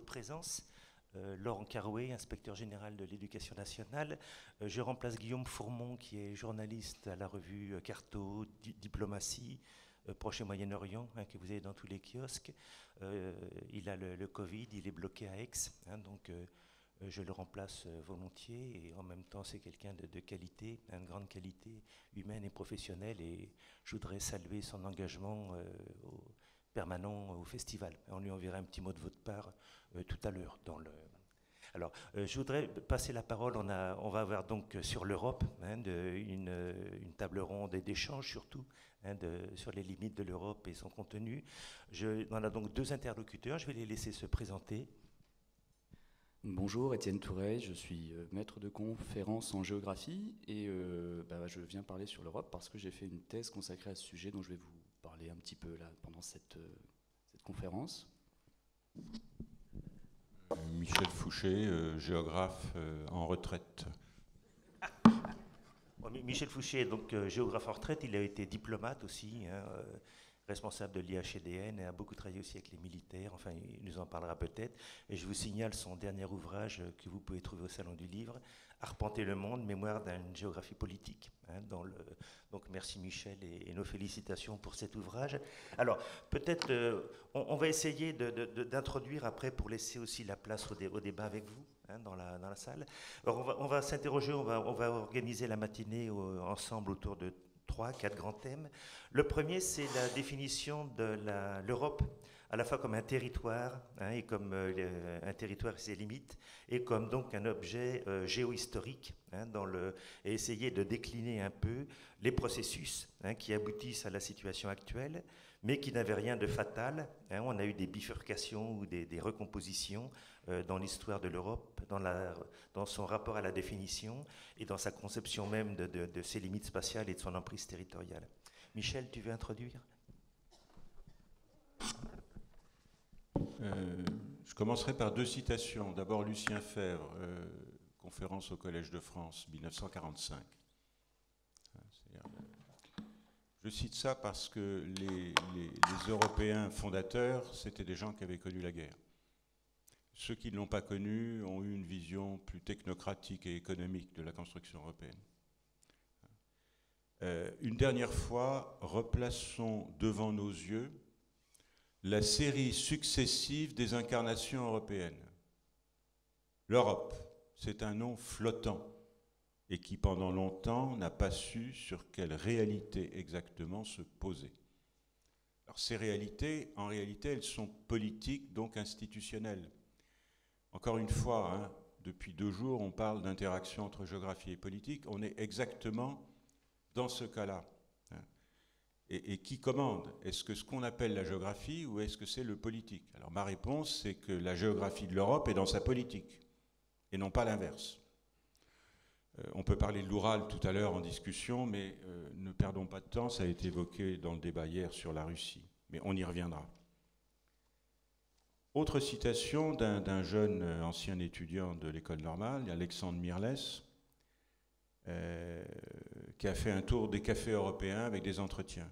présence. Laurent Carouet, inspecteur général de l'Éducation nationale. Je remplace Guillaume Fourmont, qui est journaliste à la revue Carto, Diplomatie, Proche et Moyen-Orient, hein, que vous avez dans tous les kiosques. Il a le Covid, il est bloqué à Aix, hein, donc je le remplace volontiers, et en même temps c'est quelqu'un de qualité, de grande qualité humaine et professionnelle, et je voudrais saluer son engagement permanent au festival. On lui enverra un petit mot de votre part tout à l'heure. Alors, je voudrais passer la parole. On va avoir donc sur l'Europe, hein, une table ronde et d'échange surtout, hein, sur les limites de l'Europe et son contenu. On a donc deux interlocuteurs. Je vais les laisser se présenter. Bonjour, Étienne Touret, je suis maître de conférence en géographie et je viens parler sur l'Europe parce que j'ai fait une thèse consacrée à ce sujet dont je vais vous parler un petit peu là pendant cette conférence. Michel Fouché, géographe en retraite. Michel Fouché est donc géographe en retraite, il a été diplomate aussi, hein, responsable de l'IHEDN, et a beaucoup travaillé aussi avec les militaires, enfin il nous en parlera peut-être. Et je vous signale son dernier ouvrage que vous pouvez trouver au Salon du Livre, Arpenter le monde, mémoire d'une géographie politique. Hein, donc merci Michel et nos félicitations pour cet ouvrage. Alors peut-être on va essayer d'introduire après pour laisser aussi la place au débat avec vous, hein, dans la salle. Alors on va s'interroger, on va organiser la matinée ensemble autour de 3-4 grands thèmes. Le premier, c'est la définition de l'Europe à la fois comme un territoire, hein, et comme un territoire et ses limites, et comme donc un objet géohistorique, hein, et essayer de décliner un peu les processus, hein, qui aboutissent à la situation actuelle, mais qui n'avaient rien de fatal. Hein. On a eu des bifurcations ou des recompositions dans l'histoire de l'Europe, dans son rapport à la définition et dans sa conception même de ses limites spatiales et de son emprise territoriale. Michel, tu veux introduire ? Je commencerai par deux citations. D'abord Lucien Febvre, conférence au Collège de France, 1945. Je cite ça parce que les Européens fondateurs, c'était des gens qui avaient connu la guerre. Ceux qui ne l'ont pas connue ont eu une vision plus technocratique et économique de la construction européenne. Une dernière fois, replaçons devant nos yeux la série successive des incarnations européennes. L'Europe, c'est un nom flottant et qui pendant longtemps n'a pas su sur quelle réalité exactement se poser. Alors ces réalités, en réalité, elles sont politiques, donc institutionnelles. Encore une fois, hein, depuis 2 jours, on parle d'interaction entre géographie et politique. On est exactement dans ce cas-là. Et qui commande? Est-ce que ce qu'on appelle la géographie ou est-ce que c'est le politique? Alors ma réponse, c'est que la géographie de l'Europe est dans sa politique, et non pas l'inverse. On peut parler de l'Oural tout à l'heure en discussion, mais ne perdons pas de temps, ça a été évoqué dans le débat hier sur la Russie, mais on y reviendra. Autre citation d'un jeune ancien étudiant de l'école normale, Alexandre Mirles, qui a fait un tour des cafés européens avec des entretiens.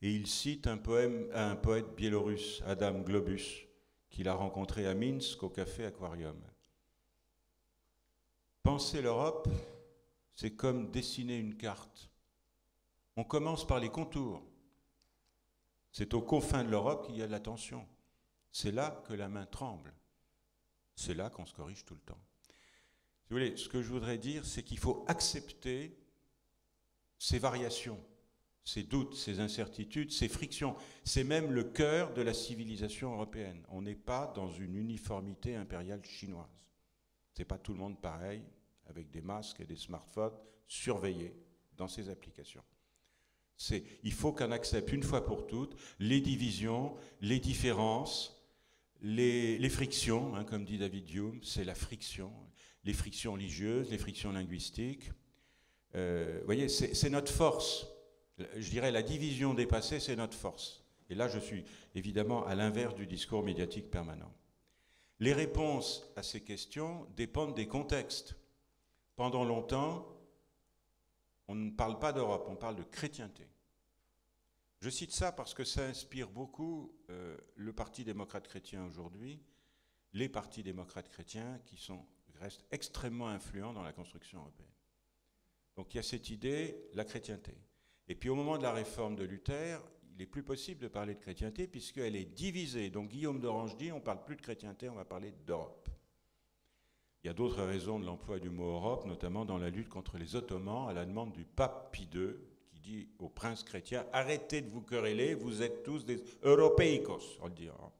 Et il cite un poète biélorusse, Adam Globus, qu'il a rencontré à Minsk au café Aquarium. Penser l'Europe, c'est comme dessiner une carte. On commence par les contours. C'est aux confins de l'Europe qu'il y a de la tension. C'est là que la main tremble. C'est là qu'on se corrige tout le temps. Si vous voulez, ce que je voudrais dire, c'est qu'il faut accepter ces variations, ces doutes, ces incertitudes, ces frictions. C'est même le cœur de la civilisation européenne. On n'est pas dans une uniformité impériale chinoise. C'est pas tout le monde pareil, avec des masques et des smartphones surveillés dans ces applications. Il faut qu'on accepte une fois pour toutes les divisions, les différences, les frictions, hein, comme dit David Hume, c'est la friction, les frictions religieuses, les frictions linguistiques. Vous voyez, c'est notre force. Je dirais la division des passés, c'est notre force. Et là, je suis évidemment à l'inverse du discours médiatique permanent. Les réponses à ces questions dépendent des contextes. Pendant longtemps, on ne parle pas d'Europe, on parle de chrétienté. Je cite ça parce que ça inspire beaucoup le Parti démocrate chrétien aujourd'hui. les partis démocrates chrétiens qui restent extrêmement influents dans la construction européenne. Donc il y a cette idée, la chrétienté. Et puis au moment de la réforme de Luther, il n'est plus possible de parler de chrétienté puisqu'elle est divisée. Donc Guillaume d'Orange dit, on ne parle plus de chrétienté, on va parler d'Europe. Il y a d'autres raisons de l'emploi du mot Europe, notamment dans la lutte contre les Ottomans, à la demande du pape Pie II, qui dit aux princes chrétiens, arrêtez de vous quereller, vous êtes tous des européicos, on le dit. Hein.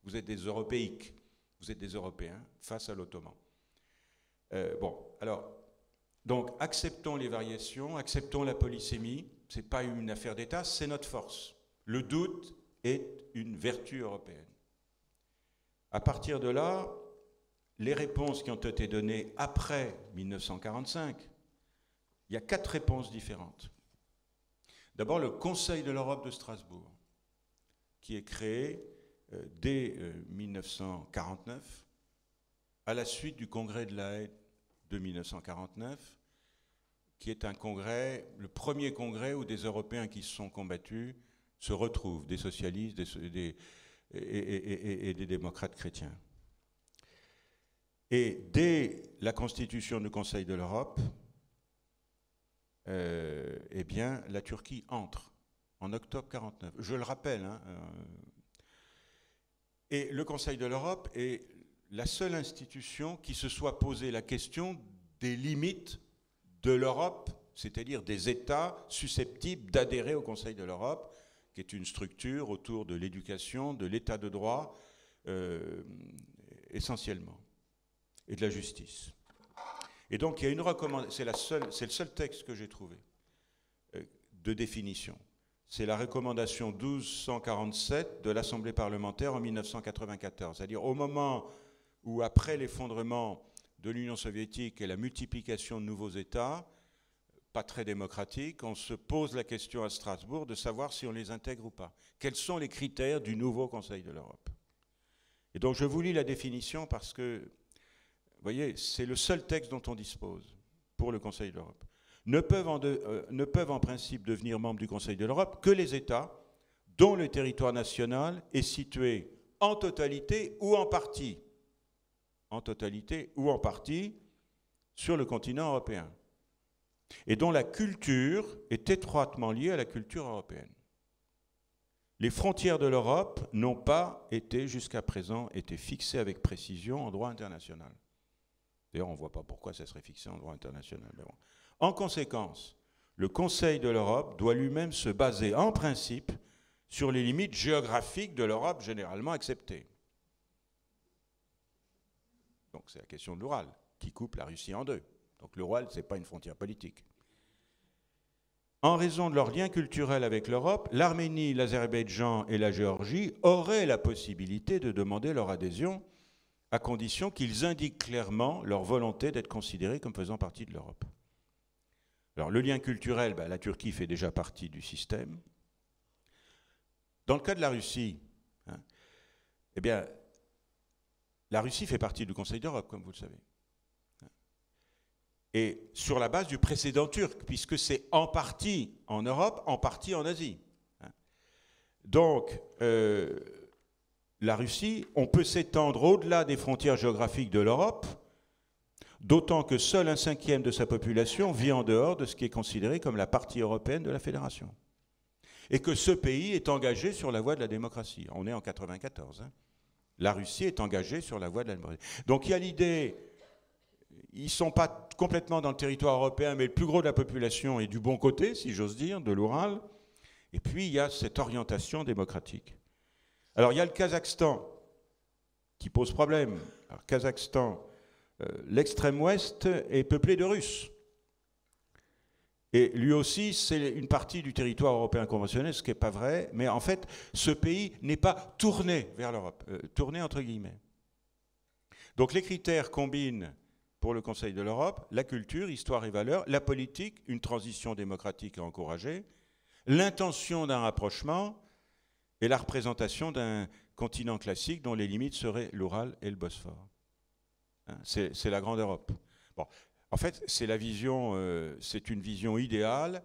Vous êtes des européiques, vous êtes des Européens face à l'Ottoman. Donc acceptons les variations, acceptons la polysémie, ce n'est pas une affaire d'État, c'est notre force. Le doute est une vertu européenne. À partir de là, les réponses qui ont été données après 1945, il y a 4 réponses différentes. D'abord, le Conseil de l'Europe de Strasbourg, qui est créé dès 1949, à la suite du congrès de La Haye de 1949, qui est un congrès, le premier congrès où des Européens qui se sont combattus se retrouvent, des socialistes et des démocrates chrétiens. Et dès la constitution du Conseil de l'Europe, eh bien, la Turquie entre en octobre 1949. Je le rappelle. Hein, et le Conseil de l'Europe est la seule institution qui se soit posé la question des limites de l'Europe, c'est-à-dire des États susceptibles d'adhérer au Conseil de l'Europe, qui est une structure autour de l'éducation, de l'état de droit, essentiellement, et de la justice. Et donc il y a une recommandation, c'est le seul texte que j'ai trouvé de définition. C'est la recommandation 1247 de l'Assemblée parlementaire en 1994. C'est-à-dire au moment où, après l'effondrement de l'Union soviétique et la multiplication de nouveaux États, pas très démocratiques, on se pose la question à Strasbourg de savoir si on les intègre ou pas. Quels sont les critères du nouveau Conseil de l'Europe? Et donc je vous lis la définition parce que, vous voyez, c'est le seul texte dont on dispose pour le Conseil de l'Europe. Ne peuvent en principe devenir membres du Conseil de l'Europe que les États dont le territoire national est situé en totalité ou en partie sur le continent européen, et dont la culture est étroitement liée à la culture européenne. Les frontières de l'Europe n'ont pas été, jusqu'à présent, été fixées avec précision en droit international. D'ailleurs, on ne voit pas pourquoi ça serait fixé en droit international. Mais bon. En conséquence, le Conseil de l'Europe doit lui-même se baser, en principe, sur les limites géographiques de l'Europe généralement acceptées. Donc c'est la question de l'Oural, qui coupe la Russie en deux. Donc l'Oural, ce n'est pas une frontière politique. En raison de leur lien culturel avec l'Europe, l'Arménie, l'Azerbaïdjan et la Géorgie auraient la possibilité de demander leur adhésion à condition qu'ils indiquent clairement leur volonté d'être considérés comme faisant partie de l'Europe. Alors le lien culturel, la Turquie fait déjà partie du système. Dans le cas de la Russie, eh bien, la Russie fait partie du Conseil d'Europe, comme vous le savez. Et sur la base du précédent turc, puisque c'est en partie en Europe, en partie en Asie. Donc, la Russie, on peut s'étendre au-delà des frontières géographiques de l'Europe, d'autant que seul 1/5 de sa population vit en dehors de ce qui est considéré comme la partie européenne de la Fédération. Et que ce pays est engagé sur la voie de la démocratie. On est en 1994. La Russie est engagée sur la voie de la démocratie. Donc il y a l'idée, ils ne sont pas complètement dans le territoire européen, mais le plus gros de la population est du bon côté, si j'ose dire, de l'Oural. Et puis il y a cette orientation démocratique. Alors il y a le Kazakhstan qui pose problème. Alors Kazakhstan, l'extrême ouest est peuplé de Russes. Et lui aussi, c'est une partie du territoire européen conventionnel, ce qui n'est pas vrai. Mais en fait, ce pays n'est pas tourné vers l'Europe, tourné entre guillemets. Donc les critères combinent, pour le Conseil de l'Europe, la culture, histoire et valeurs, la politique, une transition démocratique à encourager, l'intention d'un rapprochement et la représentation d'un continent classique dont les limites seraient l'Oural et le Bosphore. C'est la grande Europe. Bon. En fait, c'est une vision idéale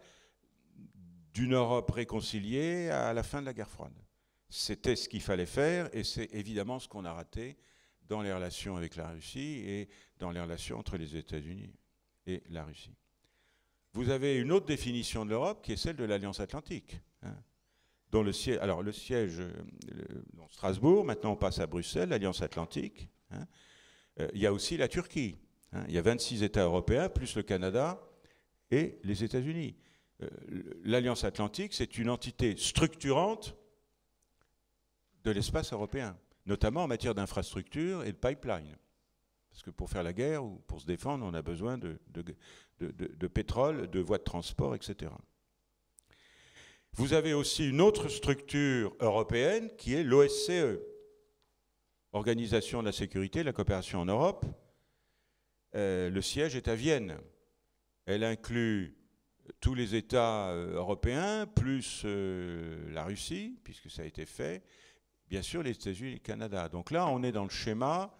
d'une Europe réconciliée à la fin de la guerre froide. C'était ce qu'il fallait faire et c'est évidemment ce qu'on a raté dans les relations avec la Russie et dans les relations entre les États-Unis et la Russie. Vous avez une autre définition de l'Europe qui est celle de l'Alliance Atlantique, hein, dont le siège dans Strasbourg, maintenant on passe à Bruxelles, l'Alliance Atlantique. Hein. Il y a aussi la Turquie. Hein. Il y a 26 États européens, plus le Canada et les États-Unis. L'Alliance Atlantique, c'est une entité structurante de l'espace européen, notamment en matière d'infrastructures et de pipeline. Parce que pour faire la guerre ou pour se défendre, on a besoin de pétrole, de voies de transport, etc. Vous avez aussi une autre structure européenne qui est l'OSCE, Organisation de la sécurité et de la coopération en Europe. Le siège est à Vienne. Elle inclut tous les États européens, plus la Russie, puisque ça a été fait, bien sûr les États-Unis et le Canada. Donc là, on est dans le schéma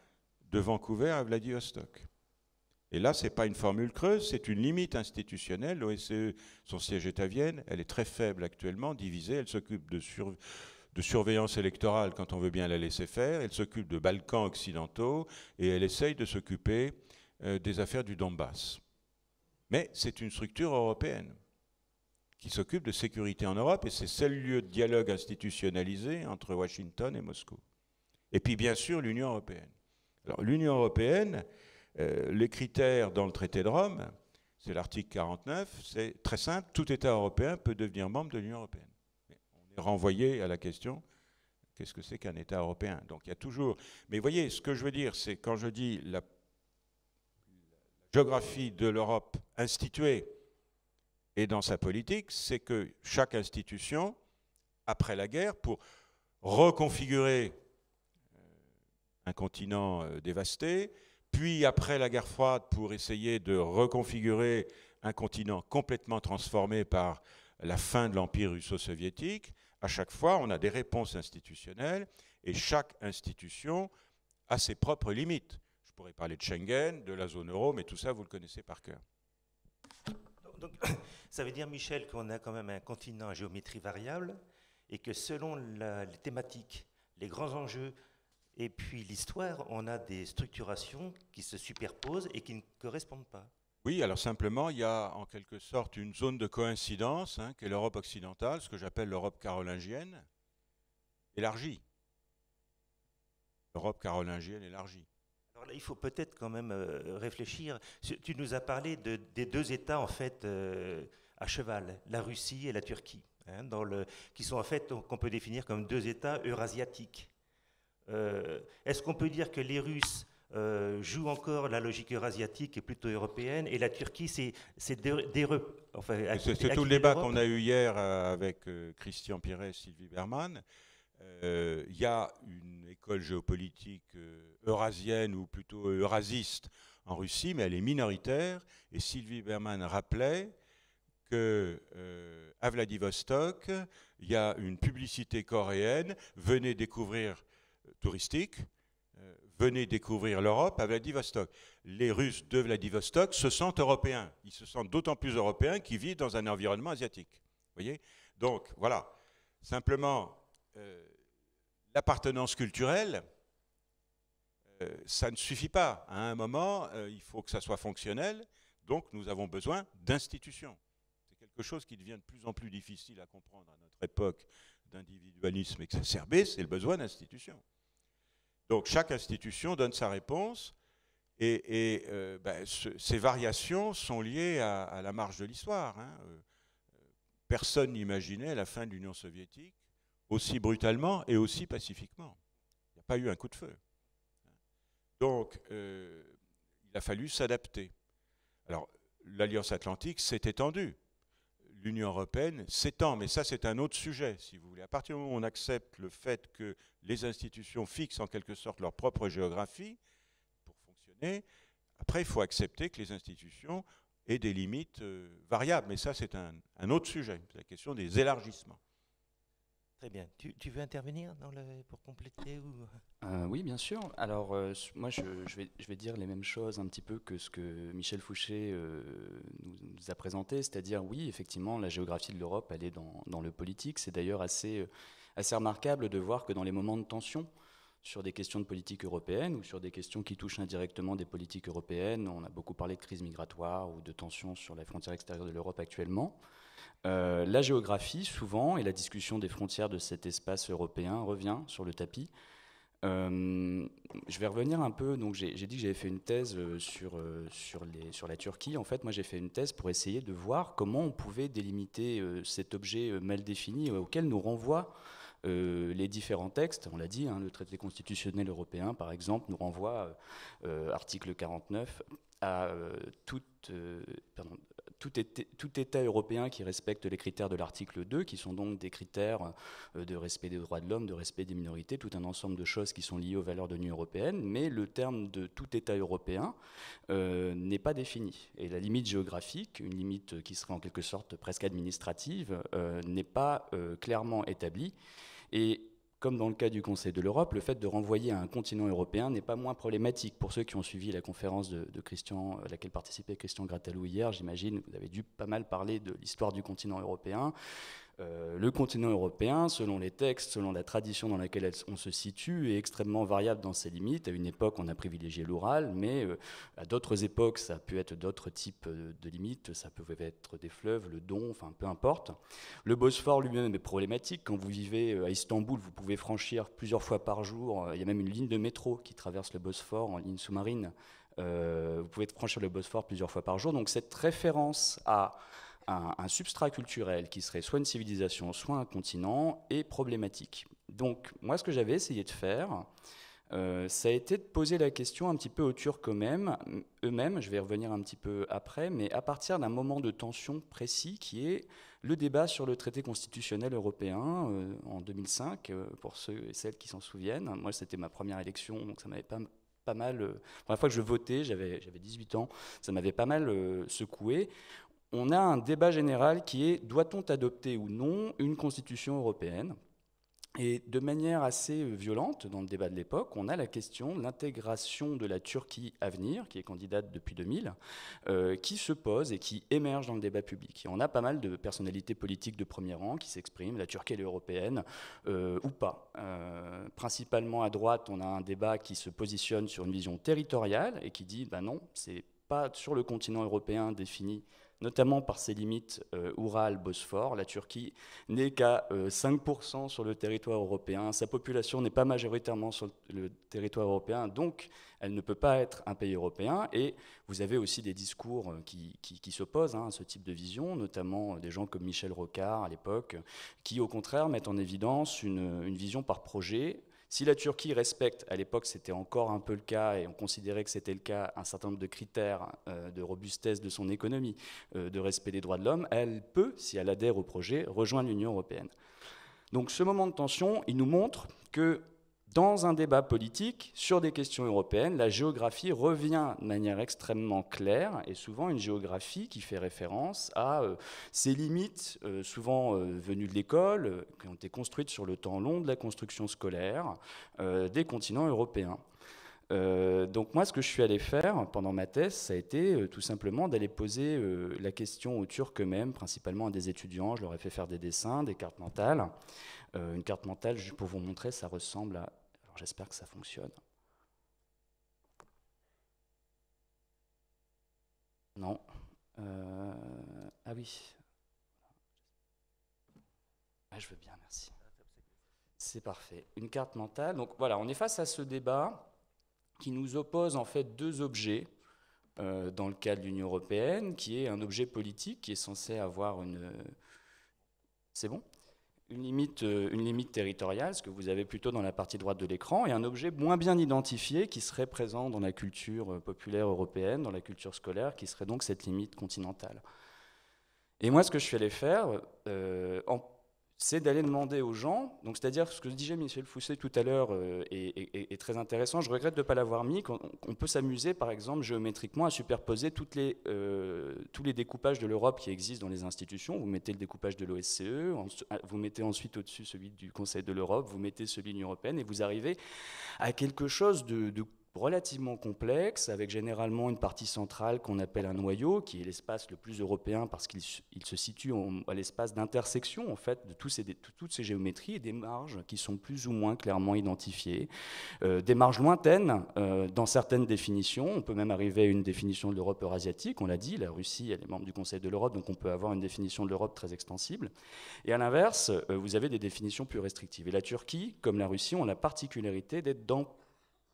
de Vancouver à Vladivostok. Et là, ce n'est pas une formule creuse, c'est une limite institutionnelle. L'OSCE, son siège est à Vienne, elle est très faible actuellement, divisée, elle s'occupe de surveillance électorale quand on veut bien la laisser faire, elle s'occupe de Balkans occidentaux et elle essaye de s'occuper des affaires du Donbass. Mais c'est une structure européenne qui s'occupe de sécurité en Europe et c'est le seul lieu de dialogue institutionnalisé entre Washington et Moscou. Et puis bien sûr l'Union européenne. Alors l'Union européenne, les critères dans le traité de Rome, c'est l'article 49, c'est très simple, tout État européen peut devenir membre de l'Union européenne. Mais on est renvoyé à la question, qu'est-ce que c'est qu'un État européen? Donc il y a toujours... Mais vous voyez, ce que je veux dire, c'est quand je dis la géographie de l'Europe instituée et dans sa politique, c'est que chaque institution, après la guerre, pour reconfigurer un continent dévasté, puis après la guerre froide, pour essayer de reconfigurer un continent complètement transformé par la fin de l'Empire russo-soviétique, à chaque fois, on a des réponses institutionnelles, et chaque institution a ses propres limites. Je pourrais parler de Schengen, de la zone euro, mais tout ça, vous le connaissez par cœur. Donc, ça veut dire, Michel, qu'on a quand même un continent à géométrie variable, et que selon les thématiques, les grands enjeux, et puis l'histoire, on a des structurations qui se superposent et qui ne correspondent pas. Oui, alors simplement, il y a en quelque sorte une zone de coïncidence, hein, qui est l'Europe occidentale, ce que j'appelle l'Europe carolingienne, élargie. L'Europe carolingienne élargie. Alors là, il faut peut-être quand même réfléchir. Tu nous as parlé des deux États, en fait, à cheval, la Russie et la Turquie, hein, qui sont en fait, qu'on peut définir comme deux États eurasiatiques. Est-ce qu'on peut dire que les Russes jouent encore la logique eurasiatique et plutôt européenne, et la Turquie, c'est tout le débat qu'on a eu hier avec Christian Pires et Sylvie Berman. Il y a une école géopolitique eurasienne ou plutôt eurasiste en Russie, mais elle est minoritaire. Et Sylvie Berman rappelait qu'à Vladivostok, il y a une publicité coréenne, venez découvrir touristique, venez découvrir l'Europe à Vladivostok. Les Russes de Vladivostok se sentent européens. Ils se sentent d'autant plus européens qu'ils vivent dans un environnement asiatique. Vous voyez? Donc, voilà. Simplement, l'appartenance culturelle, ça ne suffit pas. À un moment, il faut que ça soit fonctionnel. Donc, nous avons besoin d'institutions. C'est quelque chose qui devient de plus en plus difficile à comprendre à notre époque d'individualisme exacerbé, c'est le besoin d'institutions. Donc chaque institution donne sa réponse et ces variations sont liées à la marche de l'histoire. Hein. Personne n'imaginait la fin de l'Union soviétique aussi brutalement et aussi pacifiquement. Il n'y a pas eu un coup de feu. Donc il a fallu s'adapter. Alors l'Alliance Atlantique s'est étendue. L'Union européenne s'étend, mais ça c'est un autre sujet, si vous voulez. À partir du moment où on accepte le fait que les institutions fixent en quelque sorte leur propre géographie pour fonctionner, après il faut accepter que les institutions aient des limites variables. Mais ça c'est un autre sujet, c'est la question des élargissements. Très bien. Tu veux intervenir pour compléter ou... Oui, bien sûr. Alors, moi, je vais dire les mêmes choses un petit peu que ce que Michel Fouché nous a présenté, c'est-à-dire, oui, effectivement, la géographie de l'Europe, elle est dans le politique. C'est d'ailleurs assez remarquable de voir que dans les moments de tension, sur des questions de politique européenne ou sur des questions qui touchent indirectement des politiques européennes. On a beaucoup parlé de crise migratoire ou de tensions sur la frontière extérieure de l'Europe actuellement. La géographie, souvent, et la discussion des frontières de cet espace européen revient sur le tapis. Je vais revenir un peu, donc j'ai dit que j'avais fait une thèse sur la Turquie. En fait, moi j'ai fait une thèse pour essayer de voir comment on pouvait délimiter cet objet mal défini auquel nous renvoient les différents textes. On l'a dit, hein, le traité constitutionnel européen, par exemple, nous renvoie, article 49, à tout État européen qui respecte les critères de l'article 2, qui sont donc des critères de respect des droits de l'homme, de respect des minorités, tout un ensemble de choses qui sont liées aux valeurs de l'Union européenne, mais le terme de tout État européen n'est pas défini. Et la limite géographique, une limite qui serait en quelque sorte presque administrative, n'est pas clairement établie. Et comme dans le cas du Conseil de l'Europe, le fait de renvoyer à un continent européen n'est pas moins problématique. Pour ceux qui ont suivi la conférence de Christian, à laquelle participait Christian Grattalou hier, j'imagine, vous avez dû pas mal parler de l'histoire du continent européen. Le continent européen, selon les textes, selon la tradition dans laquelle on se situe, est extrêmement variable dans ses limites. À une époque, on a privilégié l'Oural, mais à d'autres époques, ça a pu être d'autres types de limites. Ça peut être des fleuves, le Don, enfin peu importe. Le Bosphore lui-même est problématique. Quand vous vivez à Istanbul, vous pouvez franchir plusieurs fois par jour. Il y a même une ligne de métro qui traverse le Bosphore en ligne sous-marine. Vous pouvez franchir le Bosphore plusieurs fois par jour. Donc cette référence à un substrat culturel qui serait soit une civilisation, soit un continent, est problématique. Donc, moi, ce que j'avais essayé de faire, ça a été de poser la question un petit peu aux Turcs eux-mêmes, je vais y revenir un petit peu après, mais à partir d'un moment de tension précis qui est le débat sur le traité constitutionnel européen en 2005, pour ceux et celles qui s'en souviennent. Moi, c'était ma première élection, donc ça m'avait pas mal... la première fois que je votais, j'avais 18 ans, ça m'avait pas mal secoué. On a un débat général qui est, doit-on adopter ou non une constitution européenne ? Et de manière assez violente, dans le débat de l'époque, on a la question de l'intégration de la Turquie à venir, qui est candidate depuis 2000, qui se pose et qui émerge dans le débat public. Et on a pas mal de personnalités politiques de premier rang qui s'expriment, la Turquie elle est européenne, ou pas. Principalement à droite, on a un débat qui se positionne sur une vision territoriale et qui dit, ben non, c'est pas sur le continent européen défini, notamment par ses limites Oural-Bosphore. La Turquie n'est qu'à 5% sur le territoire européen. Sa population n'est pas majoritairement sur le territoire européen, donc elle ne peut pas être un pays européen. Et vous avez aussi des discours qui s'opposent à ce type de vision, notamment des gens comme Michel Rocard à l'époque, qui au contraire mettent en évidence une vision par projet. Si la Turquie respecte, à l'époque c'était encore un peu le cas, et on considérait que c'était le cas, un certain nombre de critères de robustesse de son économie, de respect des droits de l'homme, elle peut, si elle adhère au projet, rejoindre l'Union européenne. Donc ce moment de tension, il nous montre que dans un débat politique sur des questions européennes, la géographie revient de manière extrêmement claire, et souvent une géographie qui fait référence à ses limites, souvent venues de l'école, qui ont été construites sur le temps long de la construction scolaire des continents européens. Donc moi, ce que je suis allé faire pendant ma thèse, ça a été tout simplement d'aller poser la question aux Turcs eux-mêmes, principalement à des étudiants. Je leur ai fait faire des dessins, des cartes mentales. Une carte mentale, juste pour vous montrer, ça ressemble à... Alors j'espère que ça fonctionne. Non. Ah oui. Ah, je veux bien, merci. C'est parfait. Une carte mentale. Donc voilà, on est face à ce débat qui nous oppose en fait deux objets dans le cas de l'Union européenne, qui est un objet politique qui est censé avoir une... C'est bon ? Une limite territoriale, ce que vous avez plutôt dans la partie droite de l'écran, et un objet moins bien identifié qui serait présent dans la culture populaire européenne, dans la culture scolaire, qui serait donc cette limite continentale. Et moi, ce que je suis allé faire, c'est d'aller demander aux gens, donc c'est-à-dire ce que disait Michel Fousset tout à l'heure est très intéressant, je regrette de ne pas l'avoir mis, on peut s'amuser par exemple géométriquement à superposer tous les découpages de l'Europe qui existent dans les institutions. Vous mettez le découpage de l'OSCE, vous mettez ensuite au-dessus celui du Conseil de l'Europe, vous mettez celui de l'Union européenne et vous arrivez à quelque chose de relativement complexe, avec généralement une partie centrale qu'on appelle un noyau, qui est l'espace le plus européen parce qu'il se situe à l'espace d'intersection en fait, de toutes ces géométries, et des marges qui sont plus ou moins clairement identifiées. Des marges lointaines dans certaines définitions. On peut même arriver à une définition de l'Europe eurasiatique, on l'a dit, la Russie elle est membre du Conseil de l'Europe, donc on peut avoir une définition de l'Europe très extensible. Et à l'inverse, vous avez des définitions plus restrictives. Et la Turquie, comme la Russie, ont la particularité d'être dans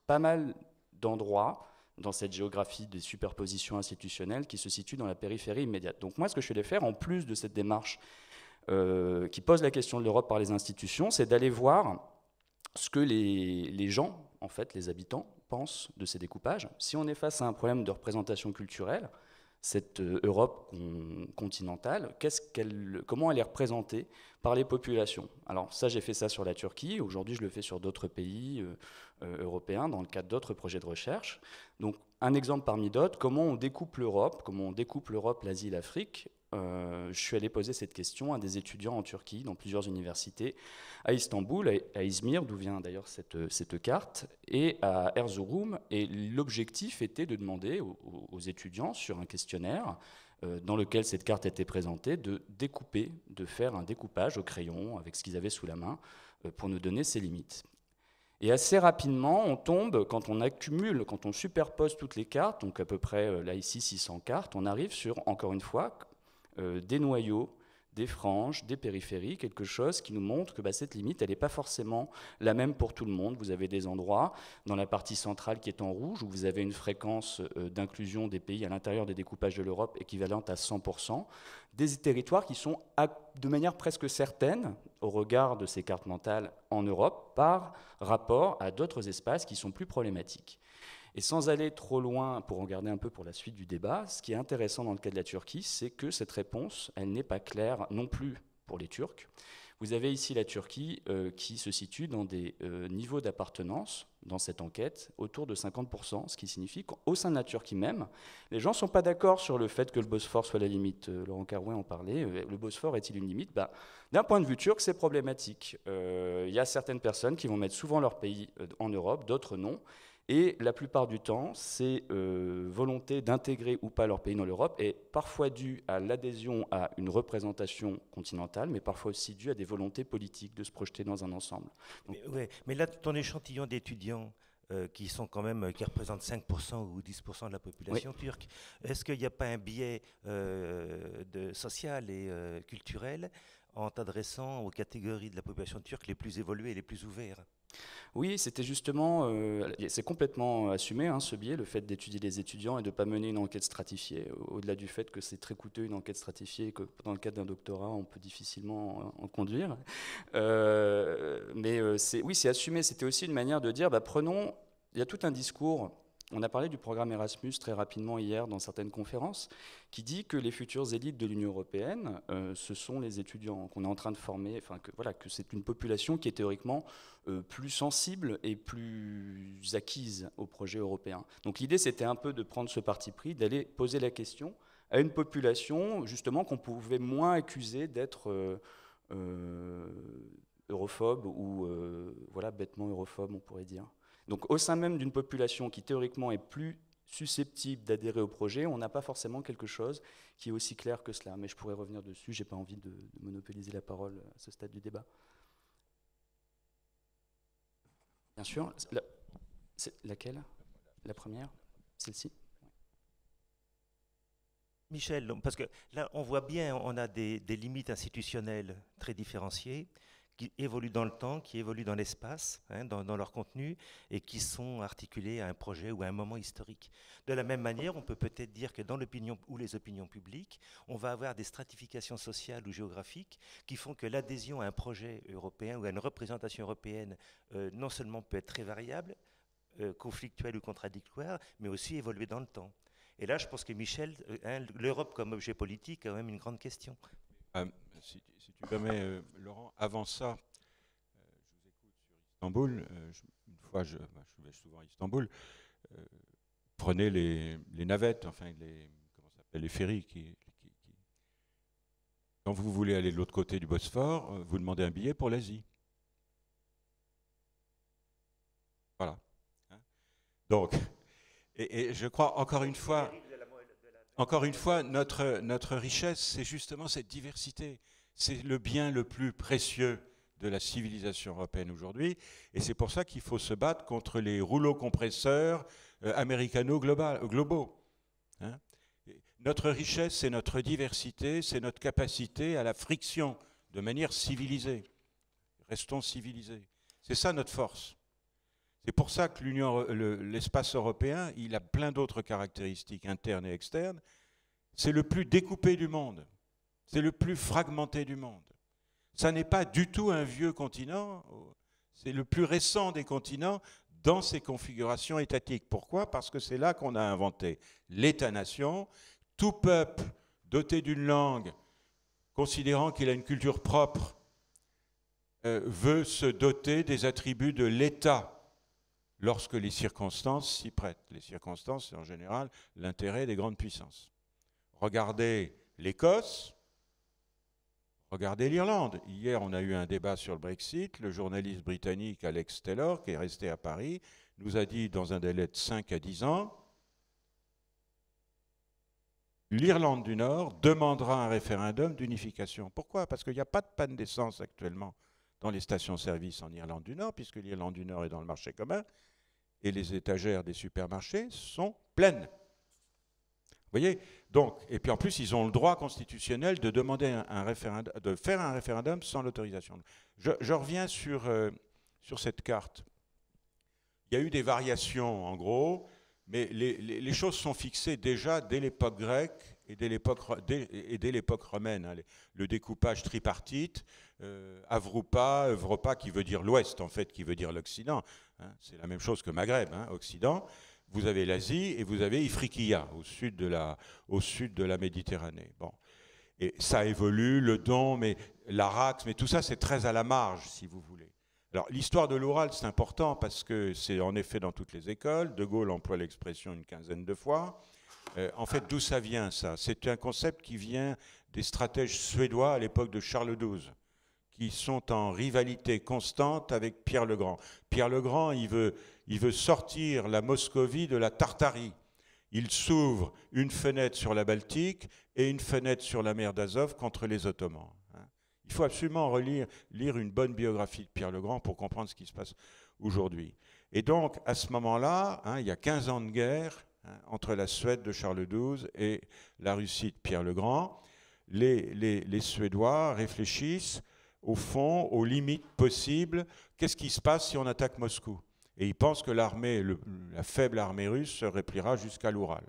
pas mal d'endroits dans cette géographie des superpositions institutionnelles qui se situent dans la périphérie immédiate. Donc moi, ce que je vais faire, en plus de cette démarche qui pose la question de l'Europe par les institutions, c'est d'aller voir ce que les gens, en fait, les habitants, pensent de ces découpages. Si on est face à un problème de représentation culturelle, cette Europe continentale, comment elle est représentée par les populations. Alors ça, j'ai fait ça sur la Turquie. Aujourd'hui, je le fais sur d'autres pays européens dans le cadre d'autres projets de recherche. Donc, un exemple parmi d'autres, comment on découpe l'Europe, l'Asie, l'Afrique. Je suis allé poser cette question à des étudiants en Turquie, dans plusieurs universités, à Istanbul, à Izmir, d'où vient d'ailleurs cette carte, et à Erzurum. Et l'objectif était de demander aux étudiants, sur un questionnaire, dans lequel cette carte était présentée, de découper, de faire un découpage au crayon, avec ce qu'ils avaient sous la main, pour nous donner ses limites. Et assez rapidement, on tombe, quand on accumule, quand on superpose toutes les cartes, donc à peu près, là ici, 600 cartes, on arrive sur, encore une fois, des noyaux, des franges, des périphéries, quelque chose qui nous montre que cette limite, elle n'est pas forcément la même pour tout le monde. Vous avez des endroits, dans la partie centrale qui est en rouge, où vous avez une fréquence d'inclusion des pays à l'intérieur des découpages de l'Europe équivalente à 100%, des territoires qui sont, de manière presque certaine, au regard de ces cartes mentales en Europe, par rapport à d'autres espaces qui sont plus problématiques. Et sans aller trop loin, pour en garder un peu pour la suite du débat, ce qui est intéressant dans le cas de la Turquie, c'est que cette réponse, elle n'est pas claire non plus pour les Turcs. Vous avez ici la Turquie qui se situe dans des niveaux d'appartenance, dans cette enquête, autour de 50%, ce qui signifie qu'au sein de la Turquie même, les gens ne sont pas d'accord sur le fait que le Bosphore soit la limite. Laurent Carouet en parlait. Le Bosphore est-il une limite ? D'un point de vue turc, c'est problématique. Il y a certaines personnes qui vont mettre souvent leur pays en Europe, d'autres non. Et la plupart du temps, ces volontés d'intégrer ou pas leur pays dans l'Europe est parfois due à l'adhésion à une représentation continentale, mais parfois aussi due à des volontés politiques de se projeter dans un ensemble. Donc, mais là, ton échantillon d'étudiants qui sont quand même, qui représentent 5% ou 10% de la population turque, est-ce qu'il n'y a pas un biais social et culturel en t'adressant aux catégories de la population turque les plus évoluées et les plus ouvertes ? Oui, c'était justement, c'est complètement assumé ce biais, le fait d'étudier les étudiants et de ne pas mener une enquête stratifiée, au-delà du fait que c'est très coûteux une enquête stratifiée et que dans le cadre d'un doctorat, on peut difficilement en conduire. Oui, c'est assumé, c'était aussi une manière de dire, prenons, il y a tout un discours. On a parlé du programme Erasmus très rapidement hier dans certaines conférences, qui dit que les futures élites de l'Union européenne, ce sont les étudiants qu'on est en train de former, que c'est une population qui est théoriquement plus sensible et plus acquise au projet européen. Donc l'idée, c'était un peu de prendre ce parti pris, d'aller poser la question à une population, justement, qu'on pouvait moins accuser d'être europhobe ou bêtement europhobe, on pourrait dire. Donc au sein même d'une population qui théoriquement est plus susceptible d'adhérer au projet, on n'a pas forcément quelque chose qui est aussi clair que cela. Mais je pourrais revenir dessus, je n'ai pas envie de monopoliser la parole à ce stade du débat. Bien sûr. Laquelle ? La première ? Celle-ci ? Michel, parce que là, on voit bien, on a des limites institutionnelles très différenciées, qui évoluent dans le temps, qui évoluent dans l'espace, dans leur contenu, et qui sont articulées à un projet ou à un moment historique. De la même manière, on peut peut-être dire que dans l'opinion ou les opinions publiques, on va avoir des stratifications sociales ou géographiques qui font que l'adhésion à un projet européen ou à une représentation européenne non seulement peut être très variable, conflictuelle ou contradictoire, mais aussi évoluer dans le temps. Et là, je pense que Michel, l'Europe comme objet politique, est quand même une grande question. Si tu permets, Laurent, avant ça, je vous écoute sur Istanbul. Une fois, je vais souvent à Istanbul. Prenez les navettes, enfin les ferries. Quand vous voulez aller de l'autre côté du Bosphore, vous demandez un billet pour l'Asie. Voilà. Donc, et je crois, encore une fois, notre richesse, c'est justement cette diversité. C'est le bien le plus précieux de la civilisation européenne aujourd'hui. Et c'est pour ça qu'il faut se battre contre les rouleaux compresseurs américano-globaux. Hein. Notre richesse, c'est notre diversité, c'est notre capacité à la friction de manière civilisée. Restons civilisés. C'est ça notre force. C'est pour ça que l'espace européen, il a plein d'autres caractéristiques internes et externes. C'est le plus découpé du monde. C'est le plus fragmenté du monde. Ça n'est pas du tout un vieux continent. C'est le plus récent des continents dans ses configurations étatiques. Pourquoi? Parce que c'est là qu'on a inventé l'État-nation. Tout peuple doté d'une langue, considérant qu'il a une culture propre, veut se doter des attributs de l'État lorsque les circonstances s'y prêtent. Les circonstances, c'est en général l'intérêt des grandes puissances. Regardez l'Écosse, regardez l'Irlande. Hier, on a eu un débat sur le Brexit. Le journaliste britannique Alex Taylor, qui est resté à Paris, nous a dit dans un délai de 5 à 10 ans, l'Irlande du Nord demandera un référendum d'unification. Pourquoi? Parce qu'il n'y a pas de panne d'essence actuellement dans les stations-service en Irlande du Nord, puisque l'Irlande du Nord est dans le marché commun, et les étagères des supermarchés sont pleines. Vous voyez? Donc, et puis en plus, ils ont le droit constitutionnel de demander de faire un référendum sans l'autorisation. Je reviens sur cette carte. Il y a eu des variations, en gros, mais les choses sont fixées déjà dès l'époque grecque et dès l'époque romaine. Hein. Le découpage tripartite, Avrupa, Evropa, qui veut dire l'Ouest, en fait, qui veut dire l'Occident. Hein. C'est la même chose que Maghreb, hein, Occident. Vous avez l'Asie et vous avez Ifriqiya, au sud de la Méditerranée. Bon. Et ça évolue, le Don, mais l'Arax, mais tout ça, c'est très à la marge, si vous voulez. Alors, l'histoire de l'Oural, c'est important parce que c'est en effet dans toutes les écoles. De Gaulle emploie l'expression une quinzaine de fois. En fait, d'où ça vient, ça? C'est un concept qui vient des stratèges suédois à l'époque de Charles XII, qui sont en rivalité constante avec Pierre le Grand. Pierre le Grand, il veut sortir la Moscovie de la Tartarie. Il s'ouvre une fenêtre sur la Baltique et une fenêtre sur la mer d'Azov contre les Ottomans. Il faut absolument lire une bonne biographie de Pierre le Grand pour comprendre ce qui se passe aujourd'hui. Et donc, à ce moment-là, il y a 15 ans de guerre entre la Suède de Charles XII et la Russie de Pierre le Grand. Les Suédois réfléchissent, au fond, aux limites possibles. Qu'est-ce qui se passe si on attaque Moscou? Et ils pensent que la faible armée russe se repliera jusqu'à l'Oural.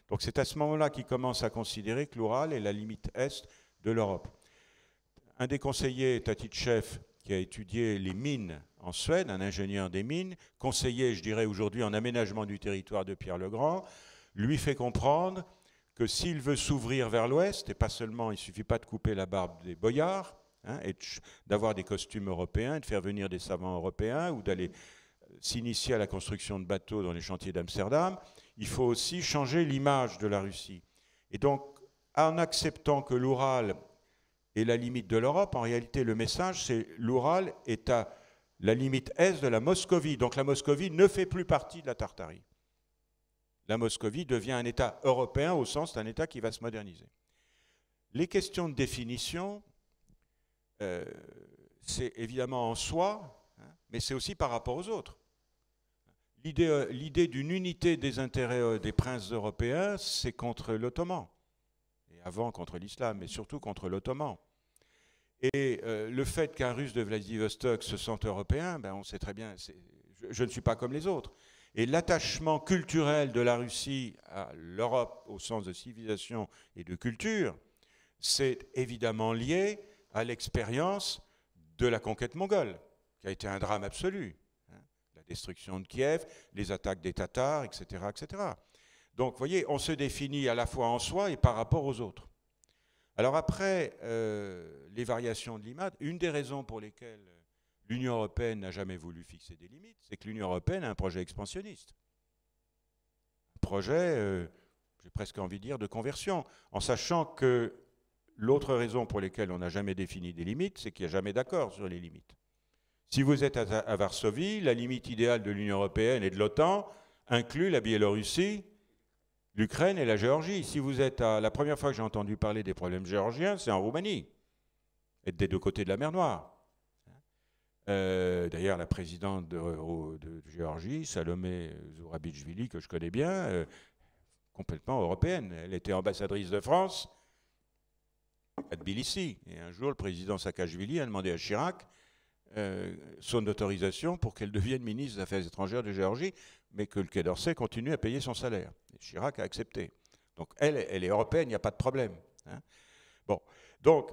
Donc c'est à ce moment-là qu'ils commencent à considérer que l'Oural est la limite est de l'Europe. Un des conseillers, Tatitchev, qui a étudié les mines en Suède, un ingénieur des mines, conseiller, je dirais aujourd'hui, en aménagement du territoire de Pierre le Grand, lui fait comprendre que s'il veut s'ouvrir vers l'Ouest, et pas seulement, il ne suffit pas de couper la barbe des boyards, et d'avoir des costumes européens, de faire venir des savants européens, ou d'aller s'initier à la construction de bateaux dans les chantiers d'Amsterdam, il faut aussi changer l'image de la Russie. Et donc, en acceptant que l'Oural est la limite de l'Europe, en réalité, le message, c'est l'Oural est à la limite est de la Moscovie. Donc la Moscovie ne fait plus partie de la Tartarie. La Moscovie devient un État européen au sens d'un État qui va se moderniser. Les questions de définition, c'est évidemment en soi, mais c'est aussi par rapport aux autres. L'idée d'une unité des intérêts des princes européens, c'est contre l'Ottoman. Et avant contre l'islam, mais surtout contre l'Ottoman. Et le fait qu'un Russe de Vladivostok se sente européen, on sait très bien, je ne suis pas comme les autres. Et l'attachement culturel de la Russie à l'Europe au sens de civilisation et de culture, c'est évidemment lié à l'expérience de la conquête mongole, qui a été un drame absolu. La destruction de Kiev, les attaques des Tatars, etc., etc. Donc, vous voyez, on se définit à la fois en soi et par rapport aux autres. Alors après les variations de l'image, une des raisons pour lesquelles l'Union européenne n'a jamais voulu fixer des limites, c'est que l'Union européenne a un projet expansionniste. Un projet, j'ai presque envie de dire, de conversion, en sachant que l'autre raison pour laquelle on n'a jamais défini des limites, c'est qu'il n'y a jamais d'accord sur les limites. Si vous êtes à Varsovie, la limite idéale de l'Union européenne et de l'OTAN, inclut la Biélorussie, l'Ukraine et la Géorgie. Si vous êtes la première fois que j'ai entendu parler des problèmes géorgiens, c'est en Roumanie, et des deux côtés de la mer Noire. D'ailleurs, la présidente de Géorgie, Salomé Zourabichvili, que je connais bien, complètement européenne. Elle était ambassadrice de France à Tbilissi. Et un jour, le président Saakashvili a demandé à Chirac son autorisation pour qu'elle devienne ministre des Affaires étrangères de Géorgie, mais que le Quai d'Orsay continue à payer son salaire. Et Chirac a accepté. Donc elle est européenne, il n'y a pas de problème. Hein. Bon, donc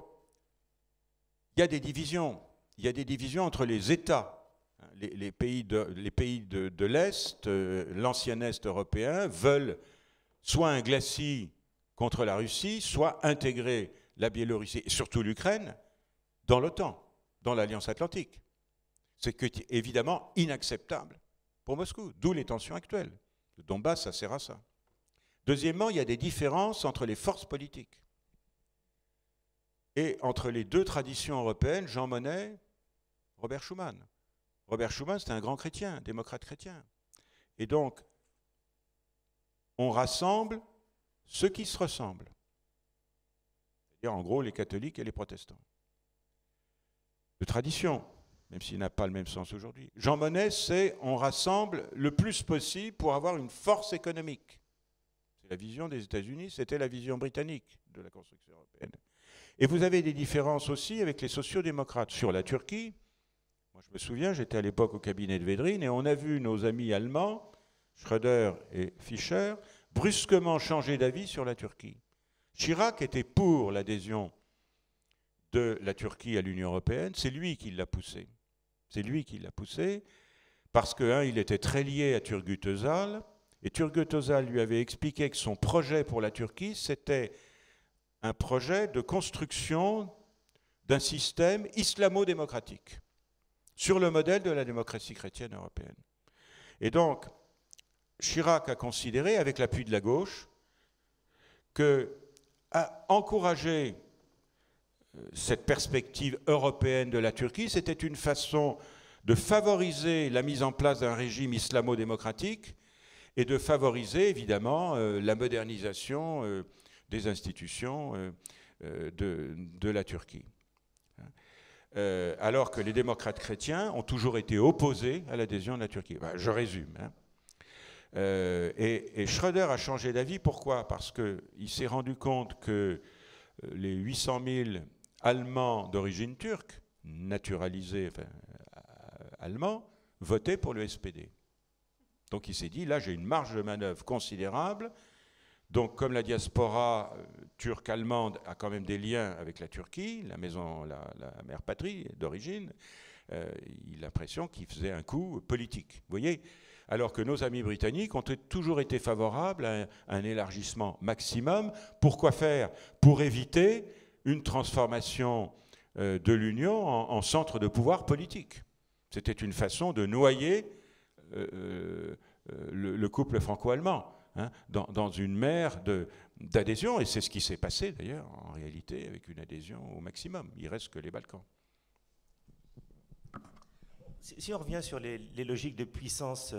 il y a des divisions. Il y a des divisions entre les États. Les pays de l'Est, l'ancien Est européen, veulent soit un glacis contre la Russie, soit intégrer la Biélorussie, et surtout l'Ukraine, dans l'OTAN, dans l'Alliance Atlantique. C'est évidemment inacceptable pour Moscou, d'où les tensions actuelles. Le Donbass, ça sert à ça. Deuxièmement, il y a des différences entre les forces politiques. Et entre les deux traditions européennes, Jean Monnet, Robert Schuman. Robert Schuman, c'était un grand chrétien, démocrate chrétien. Et donc, on rassemble ceux qui se ressemblent. C'est-à-dire, en gros, les catholiques et les protestants. De tradition, même s'il n'a pas le même sens aujourd'hui. Jean Monnet, c'est on rassemble le plus possible pour avoir une force économique. C'est la vision des États-Unis, c'était la vision britannique de la construction européenne. Et vous avez des différences aussi avec les sociodémocrates. Sur la Turquie, moi je me souviens, j'étais à l'époque au cabinet de Védrine et on a vu nos amis allemands, Schröder et Fischer, brusquement changer d'avis sur la Turquie. Chirac était pour l'adhésion de la Turquie à l'Union européenne, c'est lui qui l'a poussé. C'est lui qui l'a poussé parce qu'il était très lié à Turgut Özal et Turgut Özal lui avait expliqué que son projet pour la Turquie, c'était un projet de construction d'un système islamo-démocratique sur le modèle de la démocratie chrétienne européenne. Et donc, Chirac a considéré, avec l'appui de la gauche, qu'encourager cette perspective européenne de la Turquie, c'était une façon de favoriser la mise en place d'un régime islamo-démocratique et de favoriser, évidemment, la modernisation des institutions de la Turquie. Alors que les démocrates chrétiens ont toujours été opposés à l'adhésion de la Turquie. Ben, je résume. Hein. Et Schröder a changé d'avis. Pourquoi? Parce qu'il s'est rendu compte que les 800 000 Allemands d'origine turque, naturalisés allemands, votaient pour le SPD. Donc il s'est dit, là j'ai une marge de manœuvre considérable. Donc comme la diaspora turque-allemande a quand même des liens avec la Turquie, la mère patrie d'origine, il a l'impression qu'il faisait un coup politique. Vous voyez? Alors que nos amis britanniques ont toujours été favorables à un élargissement maximum. Pourquoi faire? Pour éviter une transformation de l'Union en centre de pouvoir politique. C'était une façon de noyer le couple franco-allemand hein, dans une mer d'adhésion, et c'est ce qui s'est passé d'ailleurs en réalité avec une adhésion au maximum. Il reste que les Balkans. Si on revient sur les logiques de puissance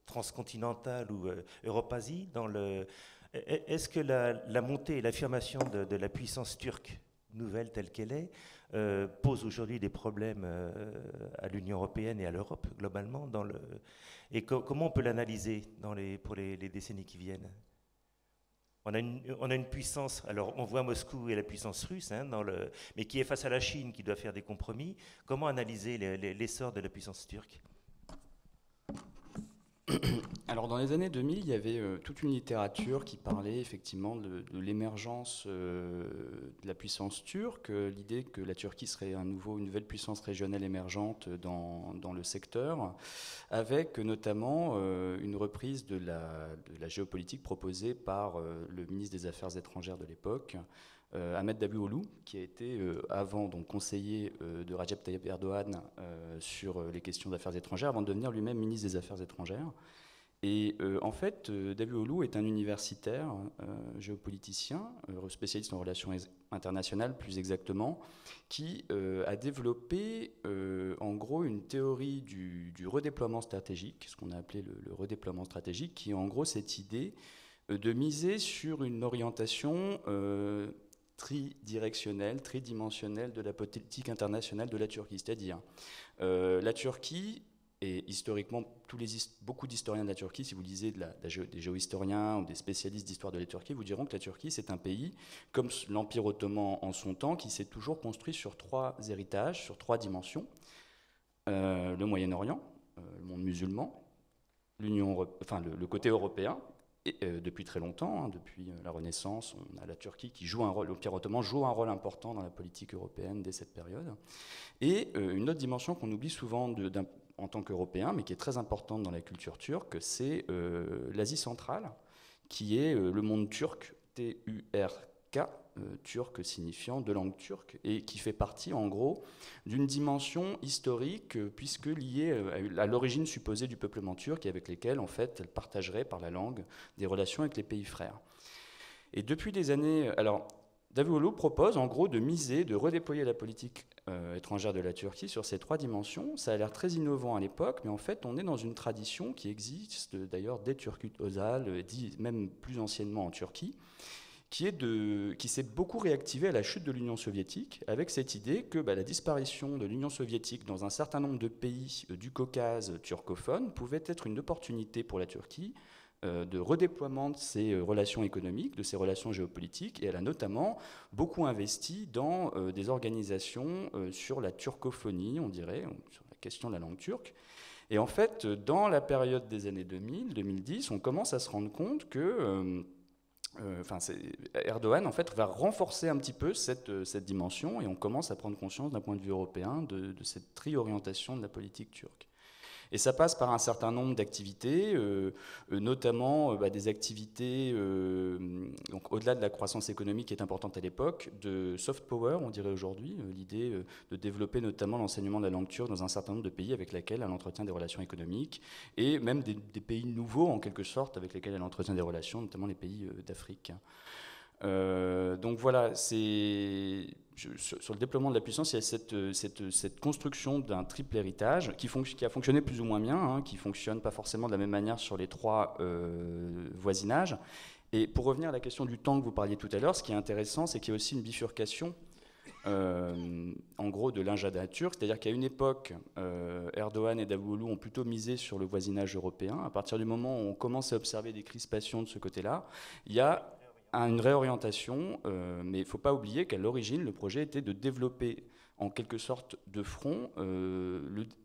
transcontinentale ou Europasie, est-ce que la montée et l'affirmation de la puissance turque nouvelle telle qu'elle est pose aujourd'hui des problèmes à l'Union européenne et à l'Europe globalement et comment on peut l'analyser pour les décennies qui viennent? On a une puissance, alors on voit Moscou et la puissance russe, hein, mais qui est face à la Chine, qui doit faire des compromis. Comment analyser l'essor de la puissance turque? Alors dans les années 2000, il y avait toute une littérature qui parlait effectivement de l'émergence de la puissance turque, l'idée que la Turquie serait une nouvelle puissance régionale émergente dans le secteur, avec notamment une reprise de la géopolitique proposée par le ministre des Affaires étrangères de l'époque, Ahmet Davutoğlu, qui a été avant donc conseiller de Recep Tayyip Erdoğan sur les questions d'affaires étrangères, avant de devenir lui-même ministre des Affaires étrangères. Et en fait, Davutoglu est un universitaire, géopoliticien, spécialiste en relations internationales plus exactement, qui a développé en gros une théorie du redéploiement stratégique, ce qu'on a appelé le redéploiement stratégique, qui est en gros cette idée de miser sur une orientation tridirectionnelle, tridimensionnelle de la politique internationale de la Turquie. C'est-à-dire, la Turquie, et historiquement, beaucoup d'historiens de la Turquie, si vous lisez des géohistoriens ou des spécialistes d'histoire de la Turquie, vous diront que la Turquie, c'est un pays, comme l'Empire ottoman en son temps, qui s'est toujours construit sur 3 héritages, sur 3 dimensions. Le Moyen-Orient, le monde musulman, le côté européen, et, depuis très longtemps, depuis la Renaissance, on a la Turquie qui joue un rôle, l'Empire ottoman joue un rôle important dans la politique européenne dès cette période. Et une autre dimension qu'on oublie souvent en tant qu'Européen, mais qui est très importante dans la culture turque, c'est l'Asie centrale, qui est le monde turc, T-U-R-K, turc signifiant de langue turque, et qui fait partie en gros d'une dimension historique, puisque liée à l'origine supposée du peuplement turc, et avec lesquels en fait elle partagerait par la langue des relations avec les pays frères. Et depuis des années, alors Davutoglu propose en gros de miser, de redéployer la politique étrangère de la Turquie sur ces 3 dimensions. Ça a l'air très innovant à l'époque, mais en fait on est dans une tradition qui existe d'ailleurs dès Turgut Özal, dit même plus anciennement en Turquie, qui s'est beaucoup réactivée à la chute de l'Union soviétique, avec cette idée que la disparition de l'Union soviétique dans un certain nombre de pays du Caucase turcophone pouvait être une opportunité pour la Turquie de redéploiement de ses relations économiques, de ses relations géopolitiques, et elle a notamment beaucoup investi dans des organisations sur la turcophonie, on dirait, sur la question de la langue turque. Et en fait, dans la période des années 2000-2010, on commence à se rendre compte que Erdogan en fait, va renforcer un petit peu cette dimension, et on commence à prendre conscience d'un point de vue européen de cette triorientation de la politique turque. Et ça passe par un certain nombre d'activités, notamment des activités, donc au-delà de la croissance économique qui est importante à l'époque, de soft power, on dirait aujourd'hui, l'idée de développer notamment l'enseignement de la langue turque dans un certain nombre de pays avec lesquels elle entretient des relations économiques, et même des pays nouveaux en quelque sorte avec lesquels elle entretient des relations, notamment les pays d'Afrique. Donc voilà, sur le déploiement de la puissance, il y a cette construction d'un triple héritage qui a fonctionné plus ou moins bien, qui ne fonctionne pas forcément de la même manière sur les 3 voisinages. Et pour revenir à la question du temps que vous parliez tout à l'heure, ce qui est intéressant, c'est qu'il y a aussi une bifurcation en gros de l'agenda turc, c'est-à-dire qu'à une époque, Erdogan et Davutoglu ont plutôt misé sur le voisinage européen. À partir du moment où on commence à observer des crispations de ce côté-là, il y a une réorientation, mais il ne faut pas oublier qu'à l'origine, le projet était de développer en quelque sorte de front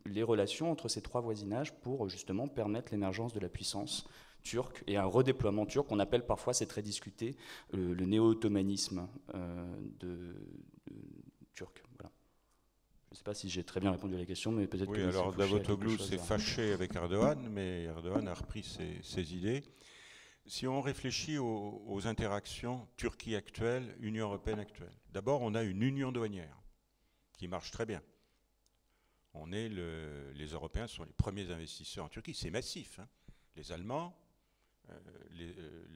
les relations entre ces 3 voisinages pour justement permettre l'émergence de la puissance turque et un redéploiement turc qu'on appelle parfois, c'est très discuté, le néo-ottomanisme turc. Voilà. Je ne sais pas si j'ai très bien répondu à la question, mais peut-être que... Oui, alors Davutoglu s'est fâché avec Erdogan, mais Erdogan a repris ses idées. Si on réfléchit aux interactions Turquie actuelle, Union européenne actuelle, d'abord on a une union douanière qui marche très bien. Les Européens sont les premiers investisseurs en Turquie, c'est massif. Les Allemands,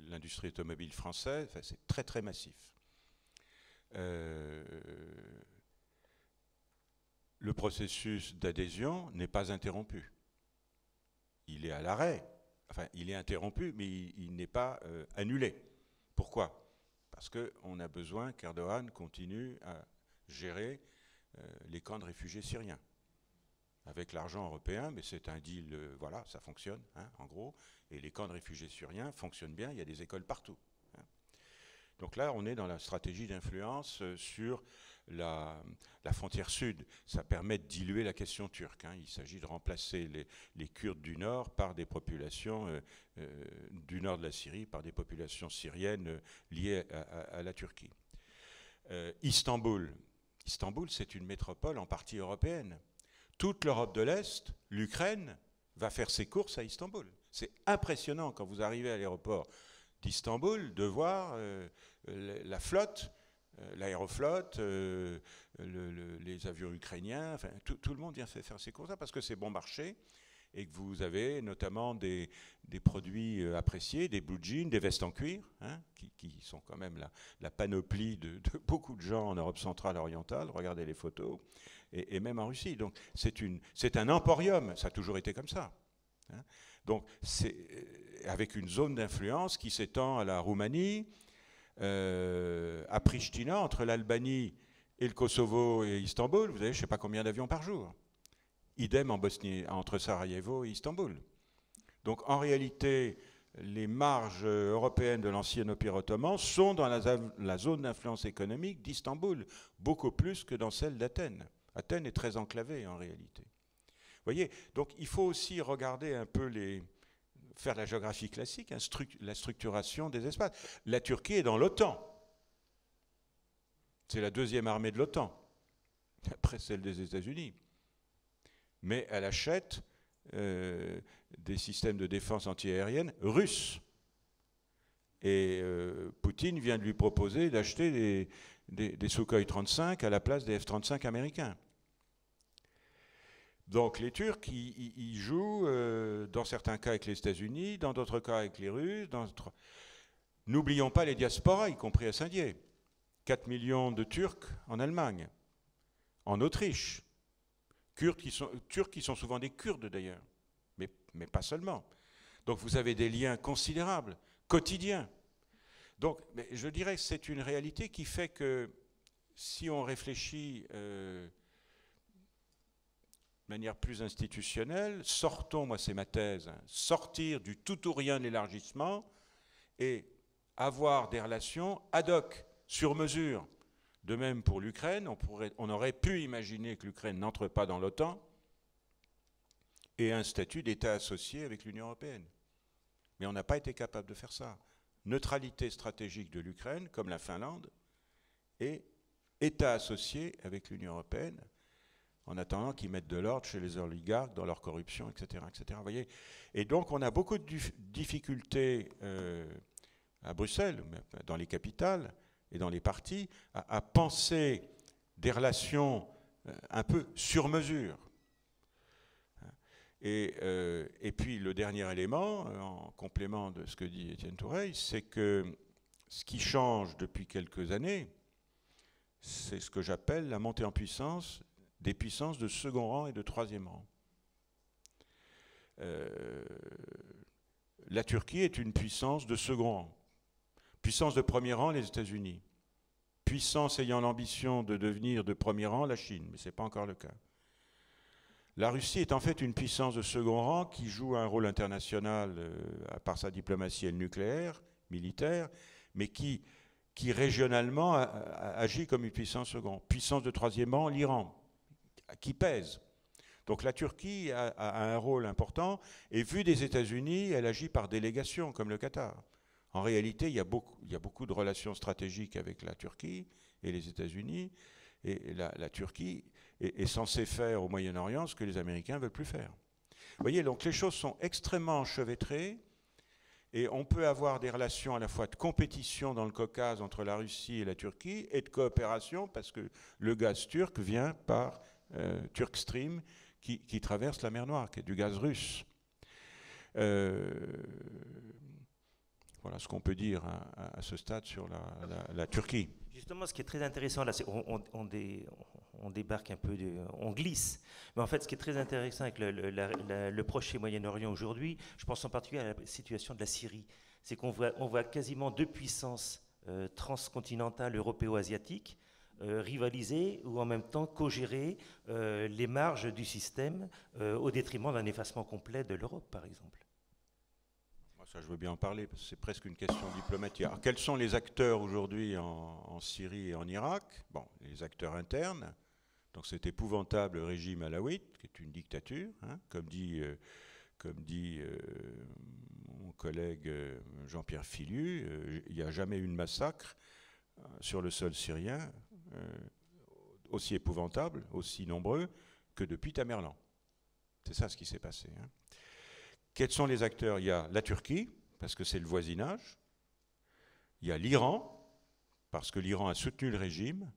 l'industrie automobile française, c'est très très massif. Le processus d'adhésion n'est pas interrompu. Il est à l'arrêt. Enfin, il est interrompu, mais il n'est pas annulé. Pourquoi? Parce qu'on a besoin qu'Erdogan continue à gérer les camps de réfugiés syriens. Avec l'argent européen, mais c'est un deal, voilà, ça fonctionne, en gros. Et les camps de réfugiés syriens fonctionnent bien, il y a des écoles partout. Donc là, on est dans la stratégie d'influence sur la frontière sud. Ça permet de diluer la question turque. Il s'agit de remplacer les Kurdes du nord par des populations du nord de la Syrie, par des populations syriennes liées à la Turquie. Istanbul, c'est une métropole en partie européenne. Toute l'Europe de l'Est, l'Ukraine, va faire ses courses à Istanbul. C'est impressionnant quand vous arrivez à l'aéroport d'Istanbul de voir la flotte, l'aéroflotte, les avions ukrainiens, enfin, tout le monde vient faire ses courses là parce que c'est bon marché et que vous avez notamment des produits appréciés, des blue jeans, des vestes en cuir, hein, qui sont quand même la panoplie de beaucoup de gens en Europe centrale orientale. Regardez les photos, et même en Russie. Donc c'est un emporium, ça a toujours été comme ça. Hein. Donc c'est avec une zone d'influence qui s'étend à la Roumanie, à Pristina, entre l'Albanie et le Kosovo et Istanbul. Vous avez je ne sais pas combien d'avions par jour. Idem en Bosnie, entre Sarajevo et Istanbul. Donc en réalité, les marges européennes de l'ancien Empire ottoman sont dans la zone d'influence économique d'Istanbul, beaucoup plus que dans celle d'Athènes. Athènes est très enclavée en réalité. Vous voyez, donc il faut aussi regarder un peu faire la géographie classique, hein, la structuration des espaces. La Turquie est dans l'OTAN. C'est la deuxième armée de l'OTAN, après celle des États-Unis. Mais elle achète des systèmes de défense antiaérienne russes. Et Poutine vient de lui proposer d'acheter des Sukhoi 35 à la place des F-35 américains. Donc les Turcs, ils jouent dans certains cas avec les États-Unis, dans d'autres cas avec les Russes. N'oublions pas les diasporas, y compris à Saint-Dié. 4 millions de Turcs en Allemagne, en Autriche. Turcs qui sont souvent des Kurdes d'ailleurs, mais pas seulement. Donc vous avez des liens considérables, quotidiens. Donc je dirais que c'est une réalité qui fait que si on réfléchit de manière plus institutionnelle, sortons, moi c'est ma thèse, hein, sortir du tout ou rien de l'élargissement et avoir des relations ad hoc, sur mesure. De même pour l'Ukraine, on aurait pu imaginer que l'Ukraine n'entre pas dans l'OTAN et un statut d'État associé avec l'Union européenne. Mais on n'a pas été capable de faire ça. Neutralité stratégique de l'Ukraine, comme la Finlande, et État associé avec l'Union européenne, en attendant qu'ils mettent de l'ordre chez les oligarques dans leur corruption, etc. etc. Vous voyez, et donc on a beaucoup de difficultés à Bruxelles, dans les capitales, et dans les partis, à penser des relations un peu sur mesure. Et puis le dernier élément, en complément de ce que dit Étienne Toureil, c'est que ce qui change depuis quelques années, c'est ce que j'appelle la montée en puissance des puissances de second rang et de troisième rang. La Turquie est une puissance de second rang. Puissance de premier rang, les États-Unis. Puissance ayant l'ambition de devenir de premier rang, la Chine, mais ce n'est pas encore le cas. La Russie est en fait une puissance de second rang qui joue un rôle international par sa diplomatie et le nucléaire, militaire, mais qui régionalement agit comme une puissance second. Puissance de troisième rang, l'Iran, qui pèse. Donc la Turquie a un rôle important, et vu des États-Unis, elle agit par délégation, comme le Qatar. En réalité, il y a beaucoup de relations stratégiques avec la Turquie et les États-Unis, et la Turquie est censée faire au Moyen-Orient ce que les Américains ne veulent plus faire. Vous voyez, donc les choses sont extrêmement enchevêtrées, et on peut avoir des relations à la fois de compétition dans le Caucase entre la Russie et la Turquie, et de coopération, parce que le gaz turc vient par Turkstream, qui traverse la mer Noire, qui est du gaz russe. Voilà ce qu'on peut dire à ce stade sur la Turquie. Justement, ce qui est très intéressant, là, c'est on débarque un peu, on glisse. Mais en fait, ce qui est très intéressant avec le Proche et Moyen-Orient aujourd'hui, je pense en particulier à la situation de la Syrie, c'est qu'on voit quasiment deux puissances transcontinentales européo-asiatiques rivaliser ou en même temps co-gérer les marges du système au détriment d'un effacement complet de l'Europe, par exemple. Ça, je veux bien en parler, parce que c'est presque une question diplomatique. Alors, quels sont les acteurs aujourd'hui en Syrie et en Irak? Bon, les acteurs internes, donc cet épouvantable régime alawite, qui est une dictature, hein, comme dit mon collègue Jean-Pierre Philu, il n'y a jamais eu de massacre sur le sol syrien aussi épouvantable, aussi nombreux, que depuis Tamerlan. C'est ça ce qui s'est passé, hein. Quels sont les acteurs? Il y a la Turquie, parce que c'est le voisinage. Il y a l'Iran, parce que l'Iran a soutenu le régime,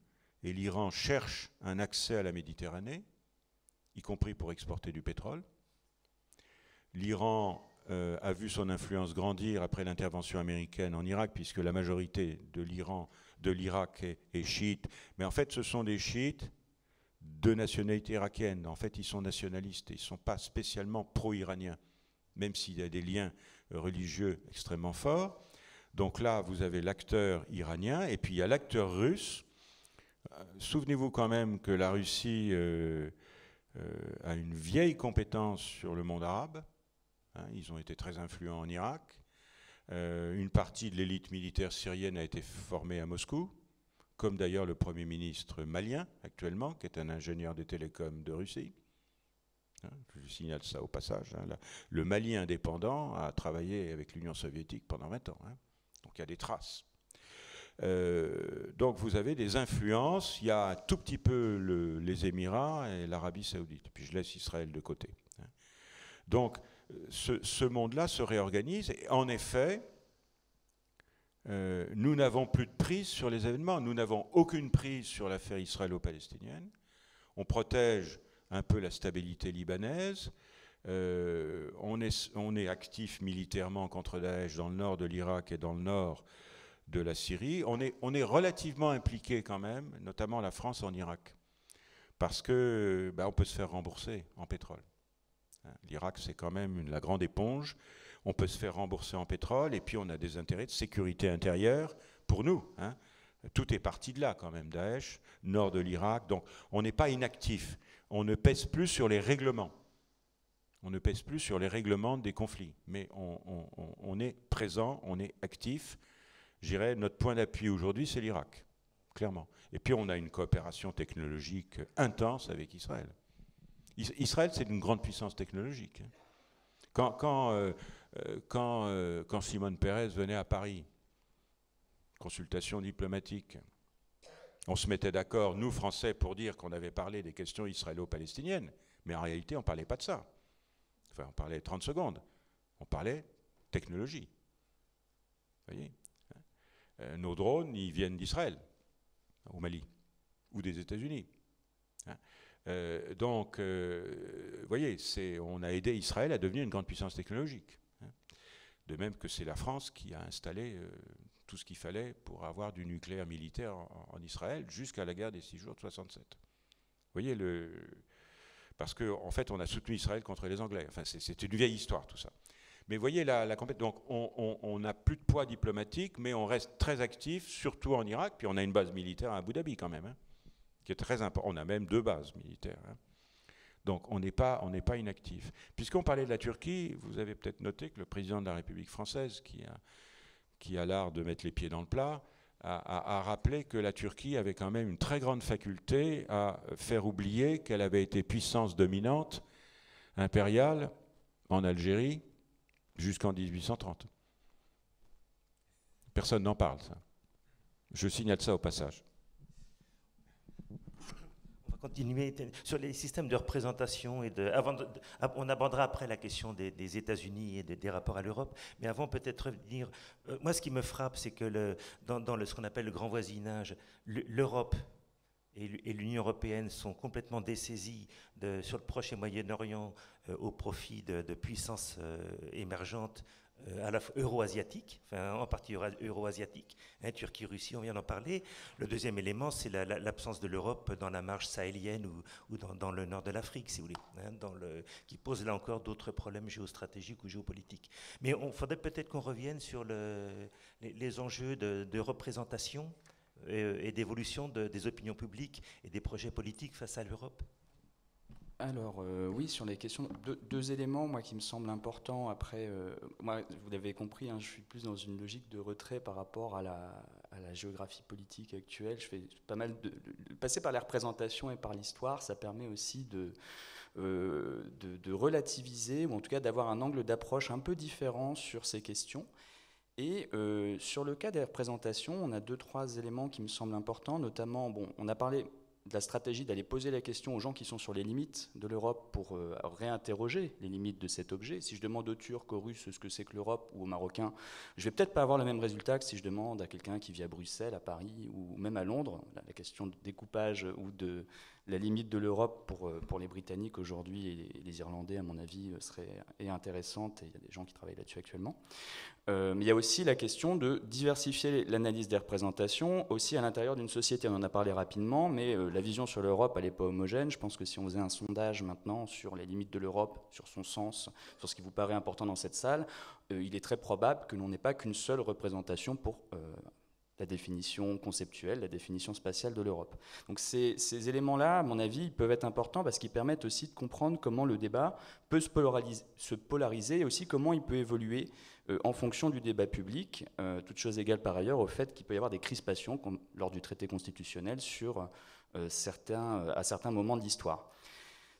et l'Iran cherche un accès à la Méditerranée, y compris pour exporter du pétrole. l'Iran a vu son influence grandir après l'intervention américaine en Irak, puisque la majorité de l'Irak est chiite. Mais en fait, ce sont des chiites de nationalité irakienne. En fait, ils sont nationalistes et ils ne sont pas spécialement pro-iraniens, même s'il y a des liens religieux extrêmement forts. Donc là, vous avez l'acteur iranien et puis il y a l'acteur russe. Souvenez-vous quand même que la Russie a une vieille compétence sur le monde arabe. Ils ont été très influents en Irak. Une partie de l'élite militaire syrienne a été formée à Moscou, comme d'ailleurs le Premier ministre malien actuellement, qui est un ingénieur des télécoms de Russie. Je signale ça au passage. Le Mali indépendant a travaillé avec l'Union soviétique pendant 20 ans. Donc il y a des traces. Donc vous avez des influences. Il y a un tout petit peu les Émirats et l'Arabie saoudite. Puis je laisse Israël de côté. Donc ce monde-là se réorganise. Et en effet, nous n'avons plus de prise sur les événements. Nous n'avons aucune prise sur l'affaire israélo-palestinienne. On protège un peu la stabilité libanaise. On est actif militairement contre Daesh dans le nord de l'Irak et dans le nord de la Syrie. On est relativement impliqué quand même, notamment la France en Irak, parce que on peut se faire rembourser en pétrole. L'Irak, c'est quand même la grande éponge. On peut se faire rembourser en pétrole et puis on a des intérêts de sécurité intérieure pour nous. Tout est parti de là quand même, Daesh, nord de l'Irak. Donc on n'est pas inactif. On ne pèse plus sur les règlements. On ne pèse plus sur les règlements des conflits. Mais on est présent, on est actif. Je dirais, notre point d'appui aujourd'hui, c'est l'Irak, clairement. Et puis on a une coopération technologique intense avec Israël. Israël, c'est une grande puissance technologique. Quand Simone Peres venait à Paris, consultation diplomatique, on se mettait d'accord, nous, Français, pour dire qu'on avait parlé des questions israélo-palestiniennes, mais en réalité, on ne parlait pas de ça. Enfin, on parlait 30 secondes. On parlait technologie. Vous voyez ? Nos drones, ils viennent d'Israël, au Mali, ou des États-Unis. Donc, vous voyez, on a aidé Israël à devenir une grande puissance technologique. De même que c'est la France qui a installé tout ce qu'il fallait pour avoir du nucléaire militaire en Israël jusqu'à la guerre des 6 jours de 67. Vous voyez, parce qu'en fait, on a soutenu Israël contre les Anglais. Enfin, c'est une vieille histoire, tout ça. Mais vous voyez, donc on n'a plus de poids diplomatique, mais on reste très actif, surtout en Irak. Puis on a une base militaire à Abu Dhabi quand même, qui est très important. On a même 2 bases militaires. Donc on n'est pas inactif. Puisqu'on parlait de la Turquie, vous avez peut-être noté que le président de la République française, qui a l'art de mettre les pieds dans le plat, a rappelé que la Turquie avait quand même une très grande faculté à faire oublier qu'elle avait été puissance dominante impériale en Algérie jusqu'en 1830. Personne n'en parle, ça. Je signale ça au passage. On va continuer sur les systèmes de représentation. On abordera après la question des États-Unis et des rapports à l'Europe. Mais avant, peut-être revenir. Moi, ce qui me frappe, c'est que dans ce qu'on appelle le grand voisinage, l'Europe et l'Union européenne sont complètement dessaisies sur le Proche et Moyen-Orient au profit de puissances émergentes à la fois euro-asiatiques, enfin en partie euro-asiatiques, Turquie, Russie, on vient d'en parler. Le deuxième élément, c'est l'absence de l'Europe dans la marge sahélienne ou dans le nord de l'Afrique, si vous voulez, qui pose là encore d'autres problèmes géostratégiques ou géopolitiques. Mais il faudrait peut-être qu'on revienne sur les enjeux de représentation et d'évolution des opinions publiques et des projets politiques face à l'Europe. Alors oui, sur les questions, deux éléments moi qui me semblent importants. Après, moi, vous l'avez compris, je suis plus dans une logique de retrait par rapport à la géographie politique actuelle. Je fais pas mal passer par les représentations et par l'histoire, ça permet aussi de relativiser, ou en tout cas d'avoir un angle d'approche un peu différent sur ces questions. Et sur le cas des représentations, on a 2-3 éléments qui me semblent importants, notamment, on a parlé de la stratégie d'aller poser la question aux gens qui sont sur les limites de l'Europe pour réinterroger les limites de cet objet. Si je demande aux Turcs, aux Russes ce que c'est que l'Europe ou aux Marocains, je vais peut-être pas avoir le même résultat que si je demande à quelqu'un qui vit à Bruxelles, à Paris ou même à Londres. La question de découpage ou La limite de l'Europe pour les Britanniques aujourd'hui et les Irlandais, à mon avis, est intéressante, et il y a des gens qui travaillent là-dessus actuellement. Mais il y a aussi la question de diversifier l'analyse des représentations, aussi à l'intérieur d'une société. On en a parlé rapidement, mais la vision sur l'Europe, elle n'est pas homogène. Je pense que si on faisait un sondage maintenant sur les limites de l'Europe, sur son sens, sur ce qui vous paraît important dans cette salle, il est très probable que l'on n'ait pas qu'une seule représentation pour la définition conceptuelle, la définition spatiale de l'Europe. Donc ces éléments-là, à mon avis, ils peuvent être importants parce qu'ils permettent aussi de comprendre comment le débat peut se polariser et aussi comment il peut évoluer en fonction du débat public, toute chose égale par ailleurs au fait qu'il peut y avoir des crispations, comme lors du traité constitutionnel, à certains moments de l'histoire.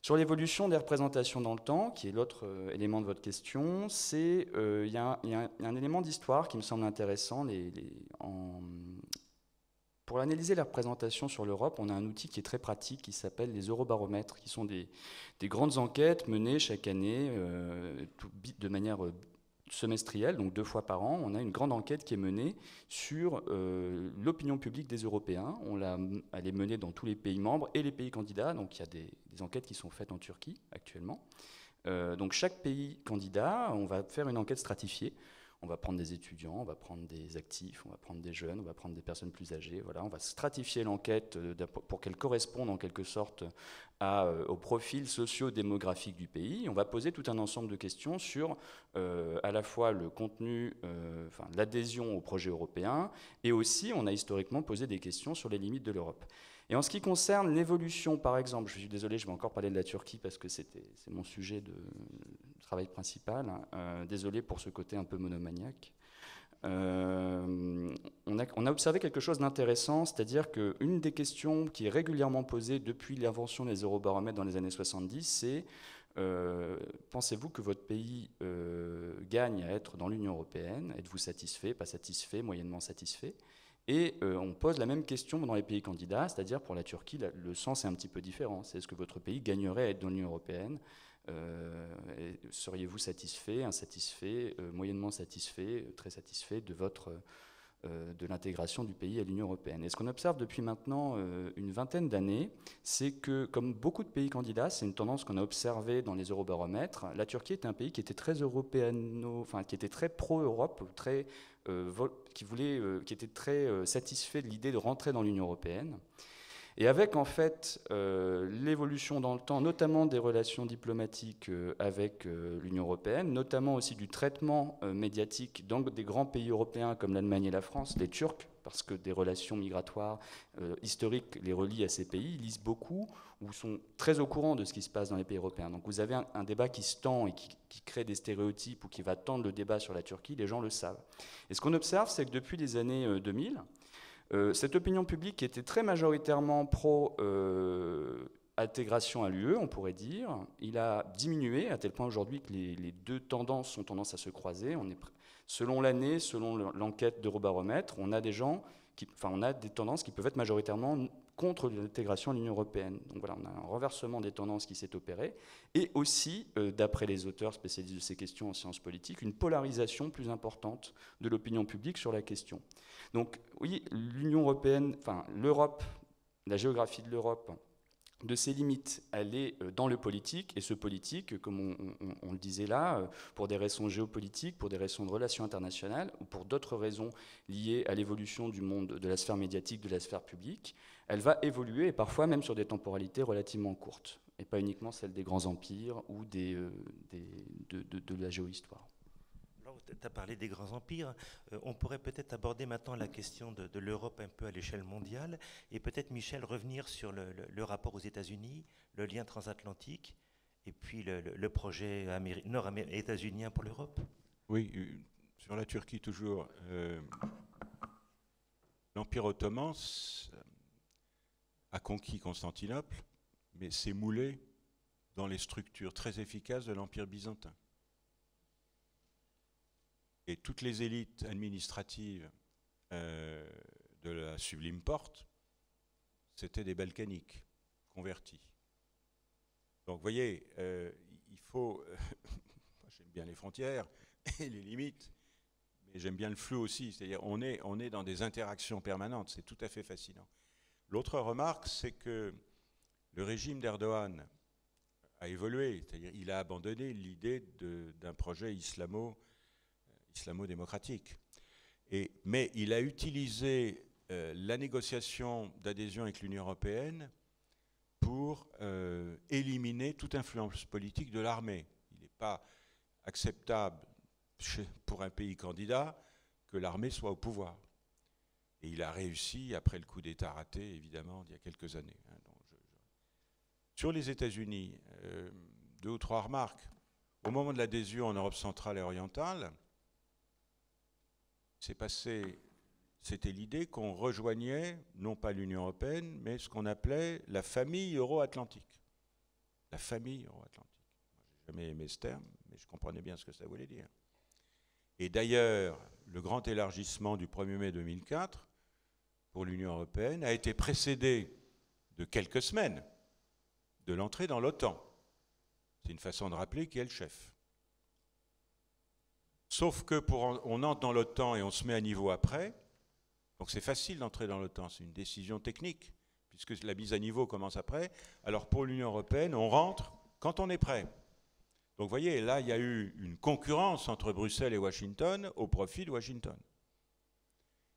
Sur l'évolution des représentations dans le temps, qui est l'autre élément de votre question, il y a un élément d'histoire qui me semble intéressant. Pour analyser les représentations sur l'Europe, on a un outil qui est très pratique qui s'appelle les eurobaromètres, qui sont des grandes enquêtes menées chaque année de manière semestrielle, donc 2 fois par an. On a une grande enquête qui est menée sur l'opinion publique des Européens. Elle est menée dans tous les pays membres et les pays candidats. Donc il y a des enquêtes qui sont faites en Turquie actuellement. Donc chaque pays candidat, on va faire une enquête stratifiée. On va prendre des étudiants, on va prendre des actifs, on va prendre des jeunes, on va prendre des personnes plus âgées. Voilà, on va stratifier l'enquête pour qu'elle corresponde en quelque sorte au profil socio-démographique du pays. On va poser tout un ensemble de questions sur à la fois le contenu, l'adhésion au projet européen, et aussi on a historiquement posé des questions sur les limites de l'Europe. Et en ce qui concerne l'évolution, par exemple, je suis désolé, je vais encore parler de la Turquie parce que c'est mon sujet de travail principal. Désolé pour ce côté un peu monomaniaque. On a observé quelque chose d'intéressant, c'est-à-dire qu'une des questions qui est régulièrement posée depuis l'invention des eurobaromètres dans les années 70, c'est pensez-vous que votre pays gagne à être dans l'Union européenne? Êtes-vous satisfait, pas satisfait, moyennement satisfait? Et on pose la même question dans les pays candidats, c'est-à-dire pour la Turquie, le sens est un petit peu différent. C'est est-ce que votre pays gagnerait à être dans l'Union européenne? Seriez-vous satisfait, insatisfait, moyennement satisfait, très satisfait de l'intégration du pays à l'Union européenne? Et ce qu'on observe depuis maintenant une vingtaine d'années, c'est que, comme beaucoup de pays candidats, c'est une tendance qu'on a observée dans les eurobaromètres, la Turquie est un pays qui était très qui était très pro-Europe, qui était très satisfait de l'idée de rentrer dans l'Union européenne. Et avec en fait l'évolution dans le temps, notamment des relations diplomatiques avec l'Union européenne, notamment aussi du traitement médiatique dans des grands pays européens comme l'Allemagne et la France, les Turcs, parce que des relations migratoires historiques les relient à ces pays, ils lisent beaucoup ou sont très au courant de ce qui se passe dans les pays européens. Donc vous avez un débat qui se tend et qui crée des stéréotypes ou qui va tendre le débat sur la Turquie, les gens le savent. Et ce qu'on observe, c'est que depuis les années 2000, cette opinion publique qui était très majoritairement pro-intégration à l'UE, on pourrait dire, il a diminué à tel point aujourd'hui que les deux tendances ont tendance à se croiser. Selon l'année, selon l'enquête d'Eurobaromètre, on a des tendances qui peuvent être majoritairement contre l'intégration à l'Union européenne. Donc voilà, on a un renversement des tendances qui s'est opéré, et aussi, d'après les auteurs spécialistes de ces questions en sciences politiques, une polarisation plus importante de l'opinion publique sur la question. Donc oui, l'Union européenne, l'Europe, la géographie de l'Europe, de ses limites, elle est dans le politique, et ce politique, comme on le disait là, pour des raisons géopolitiques, pour des raisons de relations internationales, ou pour d'autres raisons liées à l'évolution du monde, de la sphère médiatique, de la sphère publique, elle va évoluer, et parfois même sur des temporalités relativement courtes, et pas uniquement celles des grands empires ou de la géohistoire. Tu as parlé des grands empires. On pourrait peut-être aborder maintenant la question de l'Europe un peu à l'échelle mondiale, et peut-être, Michel, revenir sur le rapport aux États-Unis, le lien transatlantique, et puis le projet nord-états-unien pour l'Europe. Oui, sur la Turquie toujours. L'Empire ottoman a conquis Constantinople, mais s'est moulé dans les structures très efficaces de l'Empire byzantin. Et toutes les élites administratives de la Sublime Porte, c'était des balkaniques convertis. Donc vous voyez, il faut... j'aime bien les frontières et les limites, mais j'aime bien le flou aussi. C'est-à-dire on est dans des interactions permanentes, c'est tout à fait fascinant. L'autre remarque, c'est que le régime d'Erdogan a évolué, c'est-à-dire il a abandonné l'idée d'un projet islamo-démocratique. Mais il a utilisé la négociation d'adhésion avec l'Union européenne pour éliminer toute influence politique de l'armée. Il n'est pas acceptable pour un pays candidat que l'armée soit au pouvoir. Et il a réussi après le coup d'État raté, évidemment, d'il y a quelques années. Sur les États-Unis, 2 ou 3 remarques. Au moment de l'adhésion en Europe centrale et orientale, c'était l'idée qu'on rejoignait, non pas l'Union européenne, mais ce qu'on appelait la famille euro-atlantique. La famille euro-atlantique. Je n'ai jamais aimé ce terme, mais je comprenais bien ce que ça voulait dire. Et d'ailleurs, le grand élargissement du 1er mai 2004 pour l'Union européenne a été précédé de quelques semaines de l'entrée dans l'OTAN. C'est une façon de rappeler qui est le chef. Sauf que on entre dans l'OTAN et on se met à niveau après, donc c'est facile d'entrer dans l'OTAN, c'est une décision technique, puisque la mise à niveau commence après. Alors pour l'Union européenne, on rentre quand on est prêt. Donc vous voyez, là, il y a eu une concurrence entre Bruxelles et Washington au profit de Washington.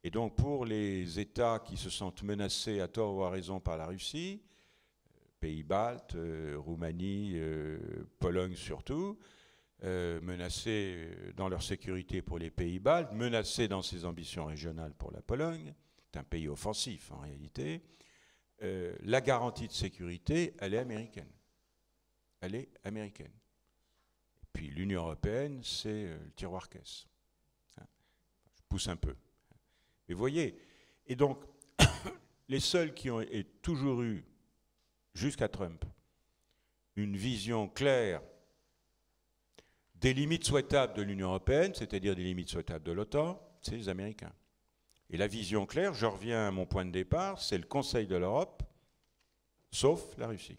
Et donc pour les États qui se sentent menacés à tort ou à raison par la Russie, pays baltes, Roumanie, Pologne surtout, menacés dans leur sécurité pour les pays baltes, menacés dans ses ambitions régionales pour la Pologne, c'est un pays offensif en réalité, la garantie de sécurité, elle est américaine. Elle est américaine. Et puis l'Union européenne, c'est le tiroir-caisse. Je pousse un peu. Mais vous voyez, et donc, les seuls qui ont toujours eu, jusqu'à Trump, une vision claire des limites souhaitables de l'Union européenne, c'est-à-dire des limites souhaitables de l'OTAN, c'est les Américains. Et la vision claire, je reviens à mon point de départ, c'est le Conseil de l'Europe, sauf la Russie.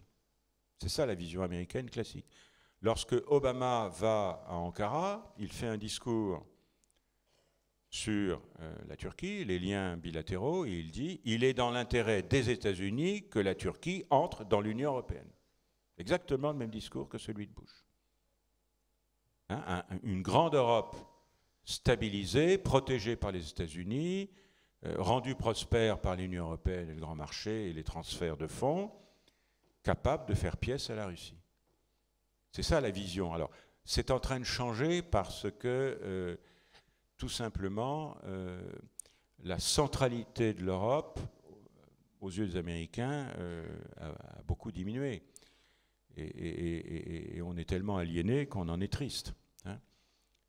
C'est ça la vision américaine classique. Lorsque Obama va à Ankara, il fait un discours sur la Turquie, les liens bilatéraux, et il dit « Il est dans l'intérêt des États-Unis que la Turquie entre dans l'Union européenne ». Exactement le même discours que celui de Bush. Une grande Europe stabilisée, protégée par les États-Unis, rendue prospère par l'Union européenne et le grand marché et les transferts de fonds, capable de faire pièce à la Russie. C'est ça la vision. Alors, c'est en train de changer parce que, tout simplement, la centralité de l'Europe, aux yeux des Américains, a beaucoup diminué. Et on est tellement aliéné qu'on en est triste.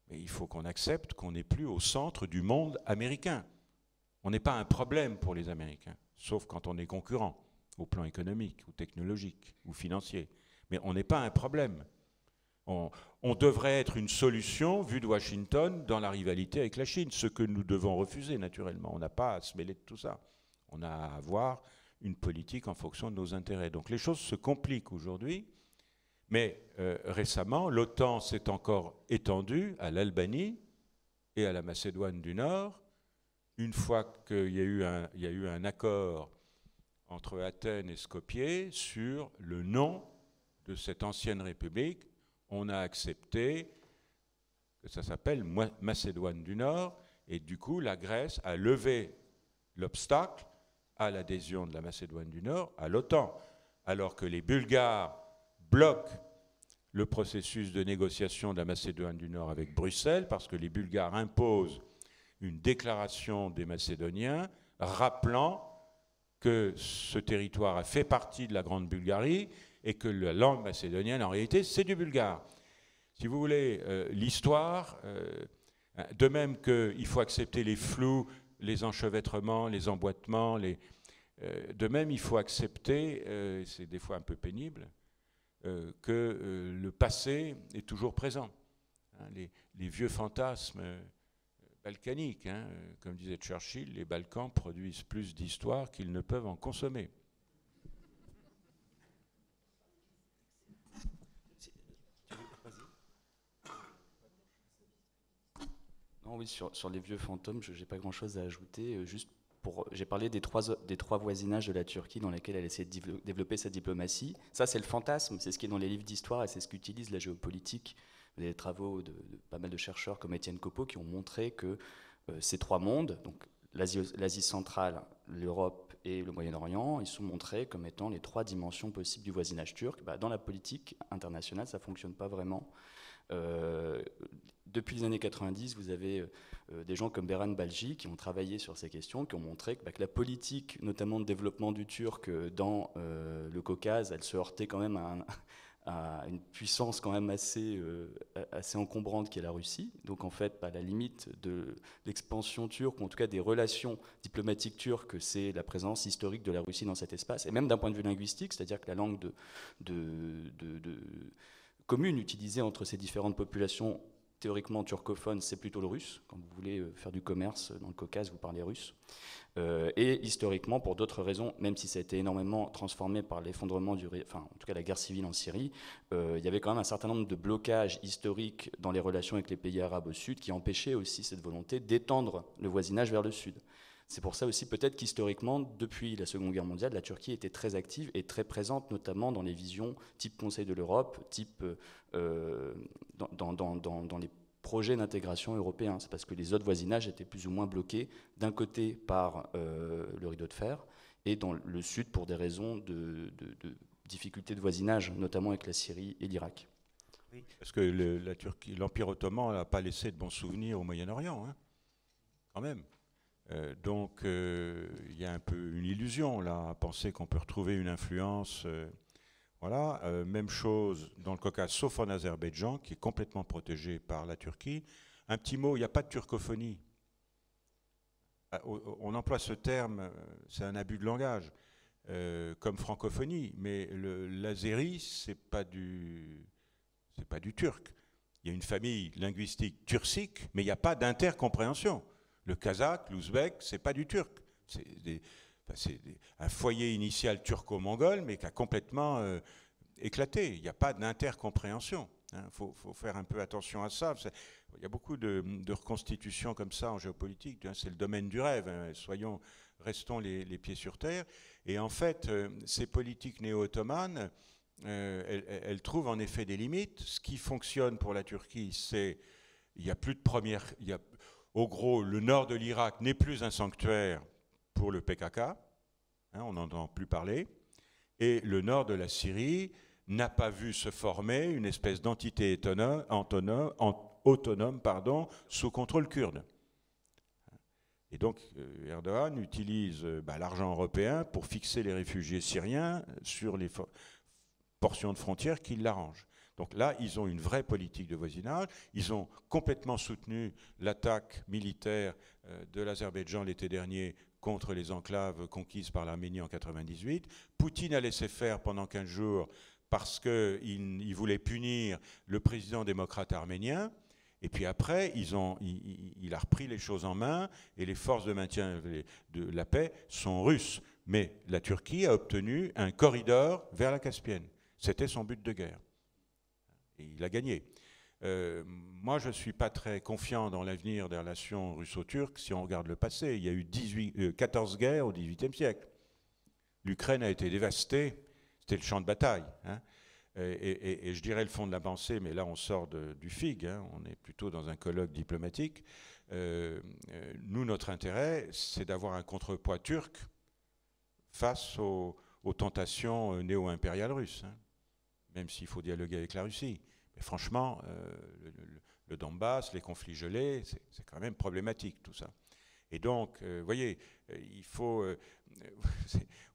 Mais il faut qu'on accepte qu'on n'est plus au centre du monde américain. On n'est pas un problème pour les Américains, sauf quand on est concurrent, au plan économique, ou technologique, ou financier. Mais on n'est pas un problème. On devrait être une solution, vue de Washington, dans la rivalité avec la Chine, ce que nous devons refuser naturellement. On n'a pas à se mêler de tout ça. On a à avoir une politique en fonction de nos intérêts. Donc les choses se compliquent aujourd'hui, mais récemment, l'OTAN s'est encore étendue à l'Albanie et à la Macédoine du Nord, une fois qu'il y a eu un accord entre Athènes et Skopje sur le nom de cette ancienne république. On a accepté que ça s'appelle Macédoine du Nord, et du coup, la Grèce a levé l'obstacle à l'adhésion de la Macédoine du Nord à l'OTAN, alors que les Bulgares bloquent le processus de négociation de la Macédoine du Nord avec Bruxelles, parce que les Bulgares imposent une déclaration des Macédoniens rappelant que ce territoire a fait partie de la Grande Bulgarie et que la langue macédonienne, en réalité, c'est du bulgare. Si vous voulez, l'histoire, de même qu'il faut accepter les flous, les enchevêtrements, les emboîtements, de même il faut accepter, c'est des fois un peu pénible, que le passé est toujours présent. Les vieux fantasmes balkaniques, comme disait Churchill, les Balkans produisent plus d'histoire qu'ils ne peuvent en consommer. Non, oui, sur les vieux fantômes, je n'ai pas grand-chose à ajouter. Juste j'ai parlé des trois voisinages de la Turquie dans lesquels elle essaie de développer sa diplomatie. Ça, c'est le fantasme, c'est ce qui est dans les livres d'histoire et c'est ce qu'utilise la géopolitique. Vous avez des travaux de pas mal de chercheurs comme Étienne Copeau qui ont montré que ces trois mondes, donc l'Asie centrale, l'Europe et le Moyen-Orient, ils sont montrés comme étant les trois dimensions possibles du voisinage turc. Dans la politique internationale, ça ne fonctionne pas vraiment. Depuis les années 90, vous avez des gens comme Beren Balji qui ont travaillé sur ces questions, qui ont montré que la politique, notamment de développement du turc dans le Caucase, elle se heurtait quand même à une puissance quand même assez encombrante qui est la Russie. Donc en fait, la limite de l'expansion turque, ou en tout cas des relations diplomatiques turques, c'est la présence historique de la Russie dans cet espace. Et même d'un point de vue linguistique, c'est-à-dire que la langue commune utilisée entre ces différentes populations théoriquement turcophones, c'est plutôt le russe. Quand vous voulez faire du commerce dans le Caucase, vous parlez russe. Et historiquement, pour d'autres raisons, même si ça a été énormément transformé par l'effondrement en tout cas la guerre civile en Syrie, il y avait quand même un certain nombre de blocages historiques dans les relations avec les pays arabes au sud qui empêchaient aussi cette volonté d'étendre le voisinage vers le sud. C'est pour ça aussi peut-être qu'historiquement, depuis la Seconde Guerre mondiale, la Turquie était très active et très présente, notamment dans les visions type Conseil de l'Europe, type dans les projets d'intégration européens. C'est parce que les autres voisinages étaient plus ou moins bloqués, d'un côté par le rideau de fer, et dans le sud pour des raisons de difficultés de voisinage, notamment avec la Syrie et l'Irak. Oui. Parce que la Turquie, l'Empire ottoman n'a pas laissé de bons souvenirs au Moyen-Orient, hein, quand même. Donc il y a un peu une illusion là à penser qu'on peut retrouver une influence. Voilà, même chose dans le Caucase, sauf en Azerbaïdjan, qui est complètement protégé par la Turquie. Un petit mot, il n'y a pas de turcophonie. On emploie ce terme, c'est un abus de langage, comme francophonie, mais l'azéri, c'est pas du turc. Il y a une famille linguistique turcique, mais il n'y a pas d'intercompréhension. Le kazakh, l'ouzbek, c'est pas du turc. C'est un foyer initial turco-mongol, mais qui a complètement éclaté. Il n'y a pas d'intercompréhension. Il faut faire un peu attention à ça. Il y a beaucoup de reconstitutions comme ça en géopolitique. C'est le domaine du rêve. Restons les pieds sur terre. Et en fait, ces politiques néo-ottomanes, elles trouvent en effet des limites. Ce qui fonctionne pour la Turquie, c'est il n'y a plus de première... Au gros, le nord de l'Irak n'est plus un sanctuaire pour le PKK, hein, on n'en entend plus parler, et le nord de la Syrie n'a pas vu se former une espèce d'entité autonome sous contrôle kurde. Et donc Erdogan utilise l'argent européen pour fixer les réfugiés syriens sur les portions de frontières qui l'arrangent. Donc là, ils ont une vraie politique de voisinage. Ils ont complètement soutenu l'attaque militaire de l'Azerbaïdjan l'été dernier contre les enclaves conquises par l'Arménie en 1998. Poutine a laissé faire pendant 15 jours parce qu'il voulait punir le président démocrate arménien. Et puis après, il a repris les choses en main et les forces de maintien de la paix sont russes. Mais la Turquie a obtenu un corridor vers la Caspienne. C'était son but de guerre. Et il a gagné. Moi, je ne suis pas très confiant dans l'avenir des relations russo-turques si on regarde le passé. Il y a eu 14 guerres au XVIIIe siècle. L'Ukraine a été dévastée. C'était le champ de bataille. Hein. Et je dirais le fond de la pensée, mais là on sort du FIG, hein, on est plutôt dans un colloque diplomatique. Nous, notre intérêt, c'est d'avoir un contrepoids turc face aux tentations néo-impériales russes. Hein. Même s'il faut dialoguer avec la Russie. Mais franchement, le Donbass, les conflits gelés, c'est quand même problématique tout ça. Et donc, vous voyez, il faut...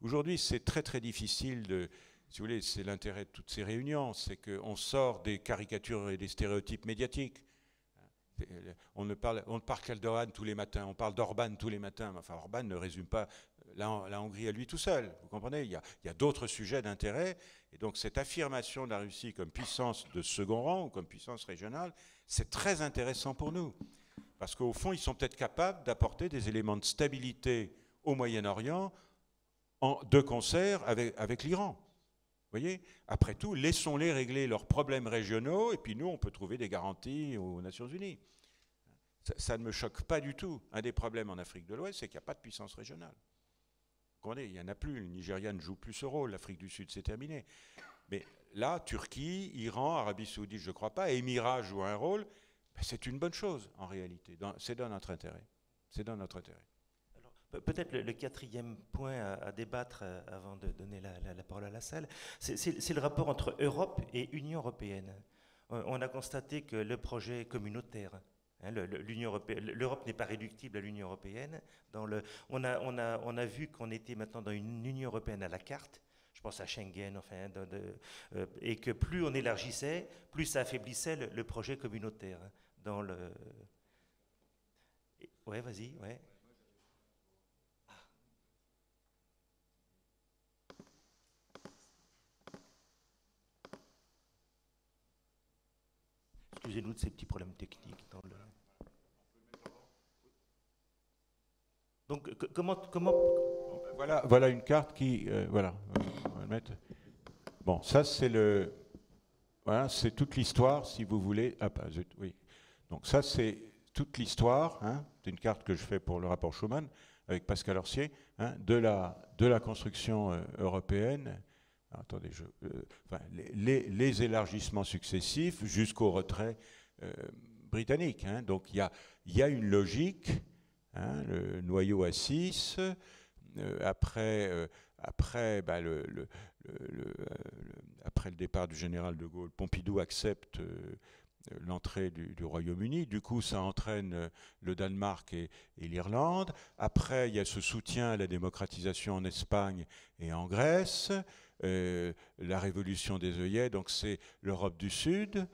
Aujourd'hui, c'est très très difficile de... Si vous voulez, c'est l'intérêt de toutes ces réunions, c'est qu'on sort des caricatures et des stéréotypes médiatiques. On ne parle qu'Erdogan tous les matins, on parle d'Orban tous les matins. Enfin, Orban ne résume pas la Hongrie à lui tout seul. Vous comprenez ? Il y a d'autres sujets d'intérêt. Et donc, cette affirmation de la Russie comme puissance de second rang ou comme puissance régionale, c'est très intéressant pour nous. Parce qu'au fond, ils sont peut-être capables d'apporter des éléments de stabilité au Moyen-Orient de concert avec l'Iran. Vous voyez ? Après tout, laissons-les régler leurs problèmes régionaux et puis nous, on peut trouver des garanties aux Nations Unies. Ça ne me choque pas du tout. Un des problèmes en Afrique de l'Ouest, c'est qu'il n'y a pas de puissance régionale. Il n'y en a plus. Le Nigeria ne joue plus ce rôle. L'Afrique du Sud, c'est terminé. Mais là, Turquie, Iran, Arabie Saoudite, je ne crois pas, Émirats jouent un rôle. C'est une bonne chose, en réalité. C'est dans notre intérêt. C'est dans notre intérêt. Peut-être le quatrième point à débattre avant de donner la parole à la salle, c'est le rapport entre Europe et Union européenne. On a constaté que le projet communautaire, l'Europe n'est pas réductible à l'Union européenne. On a vu qu'on était maintenant dans une Union européenne à la carte. Je pense à Schengen, enfin, et que plus on élargissait, plus ça affaiblissait le projet communautaire. Ouais, vas-y, ouais. Excusez-nous de ces petits problèmes techniques. Donc, comment... Voilà une carte qui... voilà, on va le mettre. Bon, ça c'est le... Voilà, c'est toute l'histoire, si vous voulez. Ah, bah, zut, oui. Donc ça c'est toute l'histoire, hein, c'est une carte que je fais pour le rapport Schuman, avec Pascal Orsier, hein, de la construction européenne. Alors, attendez, les élargissements successifs jusqu'au retrait britannique. Hein. Donc il y a une logique, hein, le noyau à 6, après le départ du général de Gaulle, Pompidou accepte l'entrée du Royaume-Uni. Du coup, ça entraîne le Danemark et l'Irlande. Après, il y a ce soutien à la démocratisation en Espagne et en Grèce. La révolution des œillets, donc c'est l'Europe du Sud.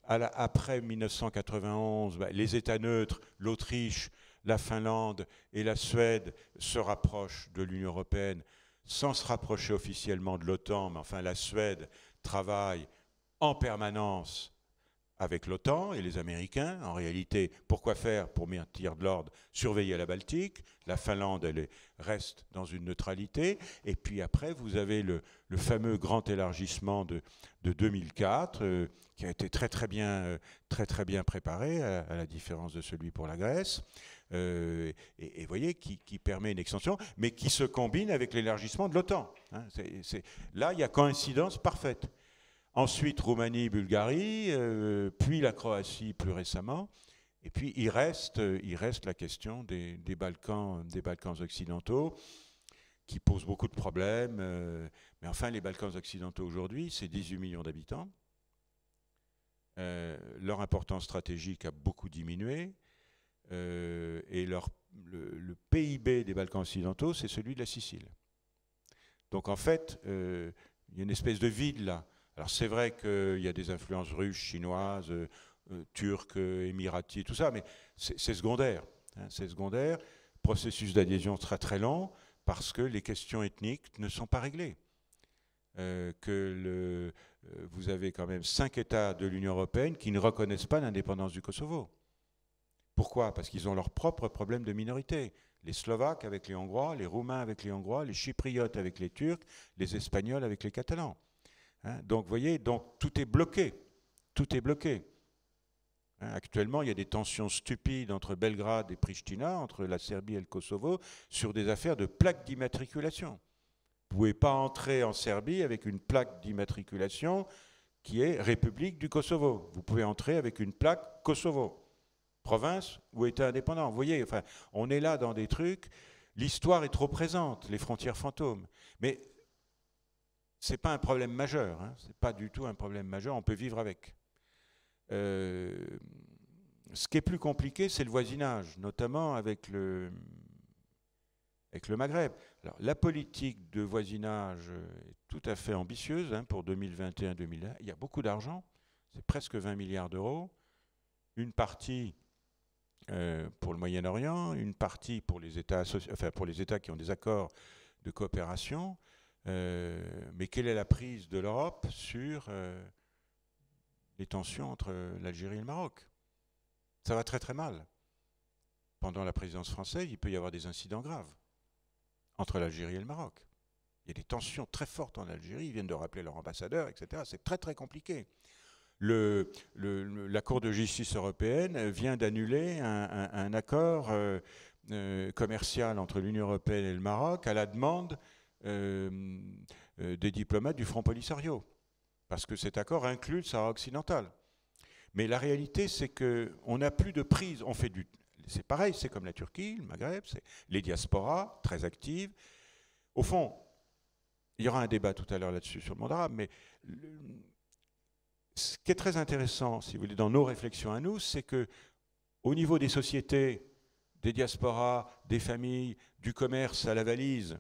Après 1991, les États neutres, l'Autriche, la Finlande et la Suède se rapprochent de l'Union européenne sans se rapprocher officiellement de l'OTAN, mais enfin la Suède travaille en permanence avec l'OTAN et les Américains. En réalité, pourquoi faire pour maintenir de l'ordre? Surveiller la Baltique. La Finlande, elle reste dans une neutralité. Et puis après, vous avez le fameux grand élargissement de 2004, qui a été très très bien préparé, à la différence de celui pour la Grèce. Et vous voyez, qui permet une extension, mais qui se combine avec l'élargissement de l'OTAN. Hein. Là, il y a coïncidence parfaite. Ensuite, Roumanie, Bulgarie, puis la Croatie plus récemment. Et puis, il reste la question des Balkans occidentaux, qui pose beaucoup de problèmes. Mais enfin, les Balkans occidentaux aujourd'hui, c'est 18 millions d'habitants. Leur importance stratégique a beaucoup diminué. Et le PIB des Balkans occidentaux, c'est celui de la Sicile. Donc, en fait, il y a une espèce de vide là. Alors c'est vrai qu'il y a des influences russes, chinoises, turques, émiraties, tout ça, mais c'est secondaire. Hein, c'est secondaire. Processus d'adhésion très très long parce que les questions ethniques ne sont pas réglées. Vous avez quand même 5 États de l'Union européenne qui ne reconnaissent pas l'indépendance du Kosovo. Pourquoi? Parce qu'ils ont leurs propres problèmes de minorité. Les Slovaques avec les Hongrois, les Roumains avec les Hongrois, les Chypriotes avec les Turcs, les Espagnols avec les Catalans. Hein, donc, vous voyez, tout est bloqué. Tout est bloqué. Hein, actuellement, il y a des tensions stupides entre Belgrade et Pristina, entre la Serbie et le Kosovo, sur des affaires de plaques d'immatriculation. Vous ne pouvez pas entrer en Serbie avec une plaque d'immatriculation qui est République du Kosovo. Vous pouvez entrer avec une plaque Kosovo, province ou État indépendant. Vous voyez, enfin, on est là dans des trucs. L'histoire est trop présente, les frontières fantômes. Mais ce n'est pas un problème majeur, hein. Ce n'est pas du tout un problème majeur, on peut vivre avec. Ce qui est plus compliqué, c'est le voisinage, notamment avec le Maghreb. Alors, la politique de voisinage est tout à fait ambitieuse, hein, pour 2021-2021. Il y a beaucoup d'argent, c'est presque 20 milliards d'euros. Une partie pour le Moyen-Orient, une partie pour les États qui ont des accords de coopération. Mais quelle est la prise de l'Europe sur les tensions entre l'Algérie et le Maroc? Ça va très très mal. Pendant la présidence française, il peut y avoir des incidents graves entre l'Algérie et le Maroc. Il y a des tensions très fortes en Algérie, ils viennent de rappeler leur ambassadeur, etc. C'est très très compliqué. La Cour de justice européenne vient d'annuler un accord commercial entre l'Union européenne et le Maroc à la demande des diplomates du Front Polisario, parce que cet accord inclut le Sahara occidental. Mais la réalité, c'est qu'on n'a plus de prise. C'est pareil, c'est comme la Turquie, le Maghreb, c'est les diasporas, très actives. Au fond, il y aura un débat tout à l'heure là-dessus sur le monde arabe, mais ce qui est très intéressant, si vous voulez, dans nos réflexions à nous, c'est qu'au niveau des sociétés, des diasporas, des familles, du commerce à la valise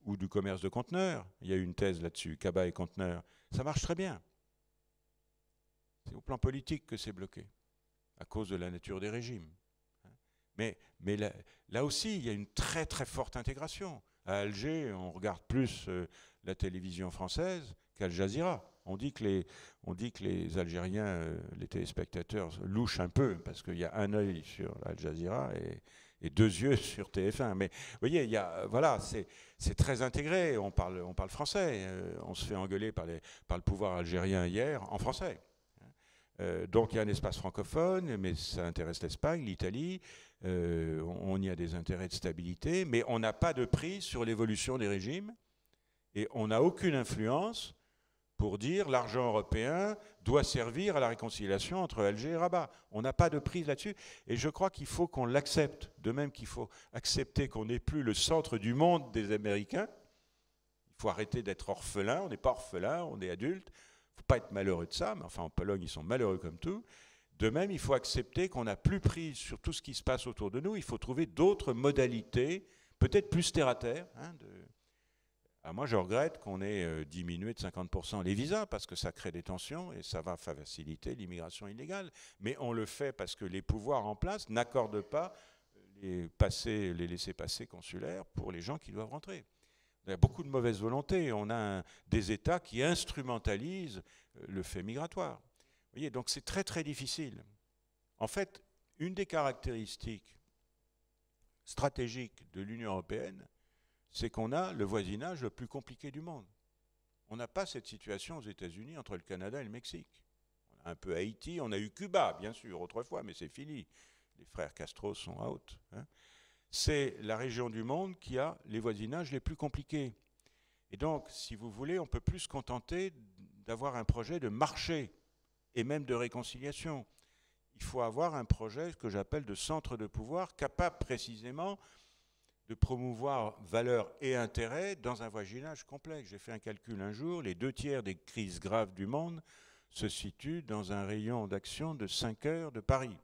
ou du commerce de conteneurs, il y a eu une thèse là-dessus, cabas et conteneurs, ça marche très bien. C'est au plan politique que c'est bloqué, à cause de la nature des régimes. Mais là aussi, il y a une très très forte intégration. À Alger, on regarde plus la télévision française qu'Al Jazeera. On dit que les Algériens, les téléspectateurs, louchent un peu, parce qu'il y a un œil sur Al Jazeera et deux yeux sur TF1. Mais vous voyez, voilà, c'est très intégré. On parle français. On se fait engueuler par le pouvoir algérien hier en français. Donc il y a un espace francophone, mais ça intéresse l'Espagne, l'Italie. On y a des intérêts de stabilité, mais on n'a pas de prise sur l'évolution des régimes et on n'a aucune influence pour dire l'argent européen doit servir à la réconciliation entre Alger et Rabat. On n'a pas de prise là-dessus et je crois qu'il faut qu'on l'accepte, de même qu'il faut accepter qu'on n'est plus le centre du monde des Américains. Il faut arrêter d'être orphelin, on n'est pas orphelin, on est adulte. Il ne faut pas être malheureux de ça, mais enfin en Pologne ils sont malheureux comme tout. De même, il faut accepter qu'on n'a plus prise sur tout ce qui se passe autour de nous. Il faut trouver d'autres modalités, peut-être plus terre-à-terre. Moi, je regrette qu'on ait diminué de 50% les visas, parce que ça crée des tensions et ça va faciliter l'immigration illégale. Mais on le fait parce que les pouvoirs en place n'accordent pas les laissez-passer consulaires pour les gens qui doivent rentrer. Il y a beaucoup de mauvaise volonté. On a des États qui instrumentalisent le fait migratoire. Vous voyez, donc c'est très très difficile. En fait, une des caractéristiques stratégiques de l'Union européenne, c'est qu'on a le voisinage le plus compliqué du monde. On n'a pas cette situation aux États-Unis entre le Canada et le Mexique. On a un peu Haïti, on a eu Cuba, bien sûr, autrefois, mais c'est fini. Les frères Castro sont out. C'est la région du monde qui a les voisinages les plus compliqués. Et donc, si vous voulez, on peut plus se contenter d'avoir un projet de marché et même de réconciliation. Il faut avoir un projet que j'appelle de centre de pouvoir, capable précisément de promouvoir valeurs et intérêts dans un voisinage complexe. J'ai fait un calcul un jour, les 2/3 des crises graves du monde se situent dans un rayon d'action de 5 heures de Paris.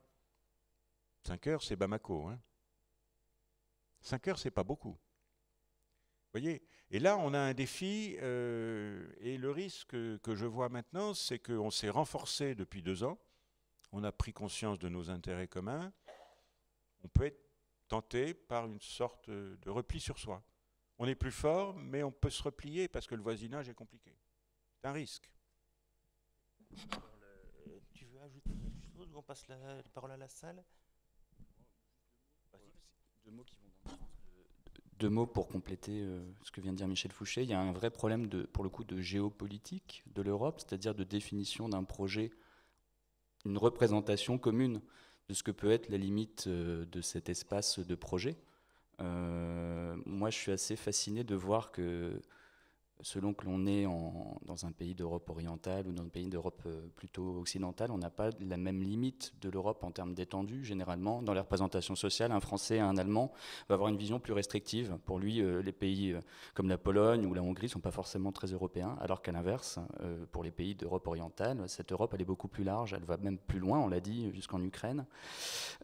5 heures, c'est Bamako. 5 heures, c'est pas beaucoup. Vous voyez ? Et là, on a un défi, et le risque que je vois maintenant, c'est qu'on s'est renforcé depuis 2 ans, on a pris conscience de nos intérêts communs, on peut être tenté par une sorte de repli sur soi. On est plus fort, mais on peut se replier parce que le voisinage est compliqué. C'est un risque. Tu veux ajouter quelque chose ou on passe la parole à la salle ? Deux mots qui vont dans le sens Deux mots pour compléter ce que vient de dire Michel Fouché. Il y a un vrai problème, pour le coup, de géopolitique de l'Europe, c'est-à-dire de définition d'un projet, une représentation commune de ce que peut être la limite de cet espace de projet. Moi, je suis assez fasciné de voir que selon que l'on est dans un pays d'Europe orientale ou dans un pays d'Europe plutôt occidentale, on n'a pas la même limite de l'Europe en termes d'étendue. Généralement, dans les représentations sociales, un Français, un Allemand va avoir une vision plus restrictive. Pour lui, les pays comme la Pologne ou la Hongrie ne sont pas forcément très européens, alors qu'à l'inverse, pour les pays d'Europe orientale, cette Europe, elle est beaucoup plus large, elle va même plus loin, on l'a dit, jusqu'en Ukraine.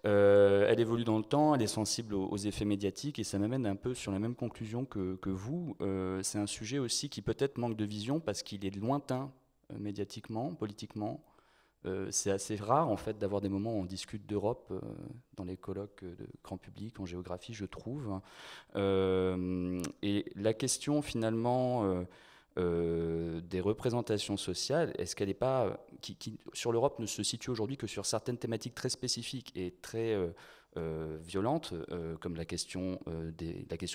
Elle évolue dans le temps, elle est sensible aux effets médiatiques, et ça m'amène un peu sur la même conclusion que vous. C'est un sujet aussi qui peut-être manque de vision parce qu'il est lointain médiatiquement, politiquement. C'est assez rare en fait d'avoir des moments où on discute d'Europe dans les colloques de grand public en géographie, je trouve. Et la question finalement des représentations sociales, est-ce qu'elle n'est pas qui sur l'Europe ne se situe aujourd'hui que sur certaines thématiques très spécifiques et très violentes, comme la question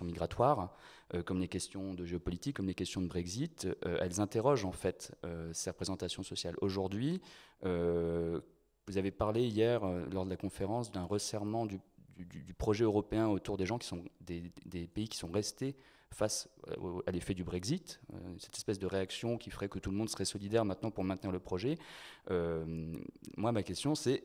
migratoire, comme les questions de géopolitique, comme les questions de Brexit, elles interrogent en fait ces représentations sociales. Aujourd'hui, vous avez parlé hier, lors de la conférence, d'un resserrement du projet européen autour des gens qui sont des pays qui sont restés face à l'effet du Brexit, cette espèce de réaction qui ferait que tout le monde serait solidaire maintenant pour maintenir le projet. Moi, ma question, c'est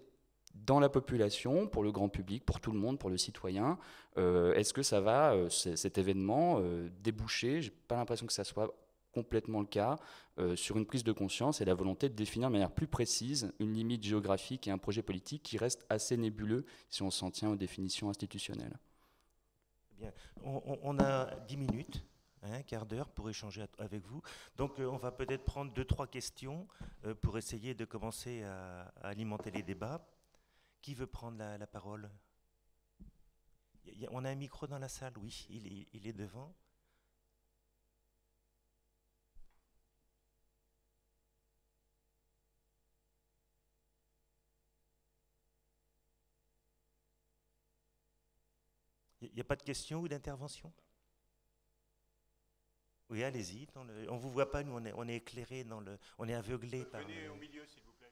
dans la population, pour le grand public, pour tout le monde, pour le citoyen, est-ce que ça va, cet événement, déboucher, j'ai pas l'impression que ça soit complètement le cas, sur une prise de conscience et la volonté de définir de manière plus précise une limite géographique et un projet politique qui reste assez nébuleux si on s'en tient aux définitions institutionnelles. Bien. On a 10 minutes, un quart d'heure pour échanger avec vous. Donc on va peut-être prendre 2-3 questions pour essayer de commencer à alimenter les débats. Qui veut prendre la parole? On a un micro dans la salle, oui, il est devant. Il n'y a pas de questions ou d'intervention? Oui, allez-y. On ne vous voit pas, nous, on est éclairés, on est aveuglés par... Venez au milieu, s'il vous plaît.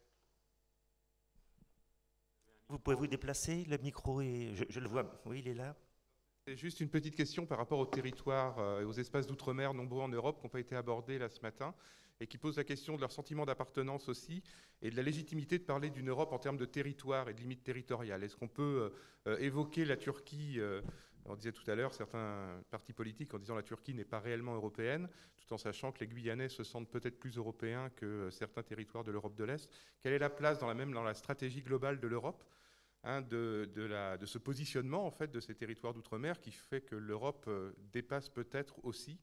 Vous pouvez vous déplacer, le micro, je le vois, oui, il est là. C'est juste une petite question par rapport aux territoires et aux espaces d'outre-mer nombreux en Europe qui n'ont pas été abordés là ce matin et qui posent la question de leur sentiment d'appartenance aussi et de la légitimité de parler d'une Europe en termes de territoire et de limites territoriales. Est-ce qu'on peut évoquer la Turquie, on disait tout à l'heure, certains partis politiques en disant la Turquie n'est pas réellement européenne, tout en sachant que les Guyanais se sentent peut-être plus européens que certains territoires de l'Europe de l'Est. Quelle est la place dans la stratégie globale de l'Europe, de ce positionnement en fait, de ces territoires d'outre-mer qui fait que l'Europe dépasse peut-être aussi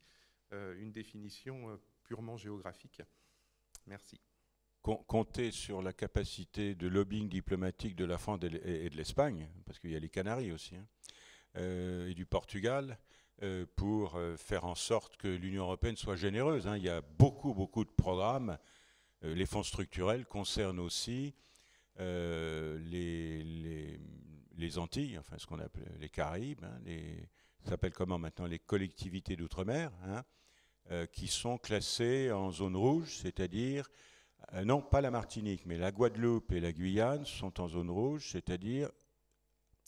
une définition purement géographique. Merci. Compter sur la capacité de lobbying diplomatique de la France et de l'Espagne, parce qu'il y a les Canaries aussi, et du Portugal, pour faire en sorte que l'Union européenne soit généreuse. Il y a beaucoup de programmes. Les fonds structurels concernent aussi les Antilles, enfin ce qu'on appelle les Caraïbes, ça s'appelle comment maintenant, les collectivités d'outre-mer, qui sont classées en zone rouge, c'est-à-dire, non pas la Martinique, mais la Guadeloupe et la Guyane sont en zone rouge, c'est-à-dire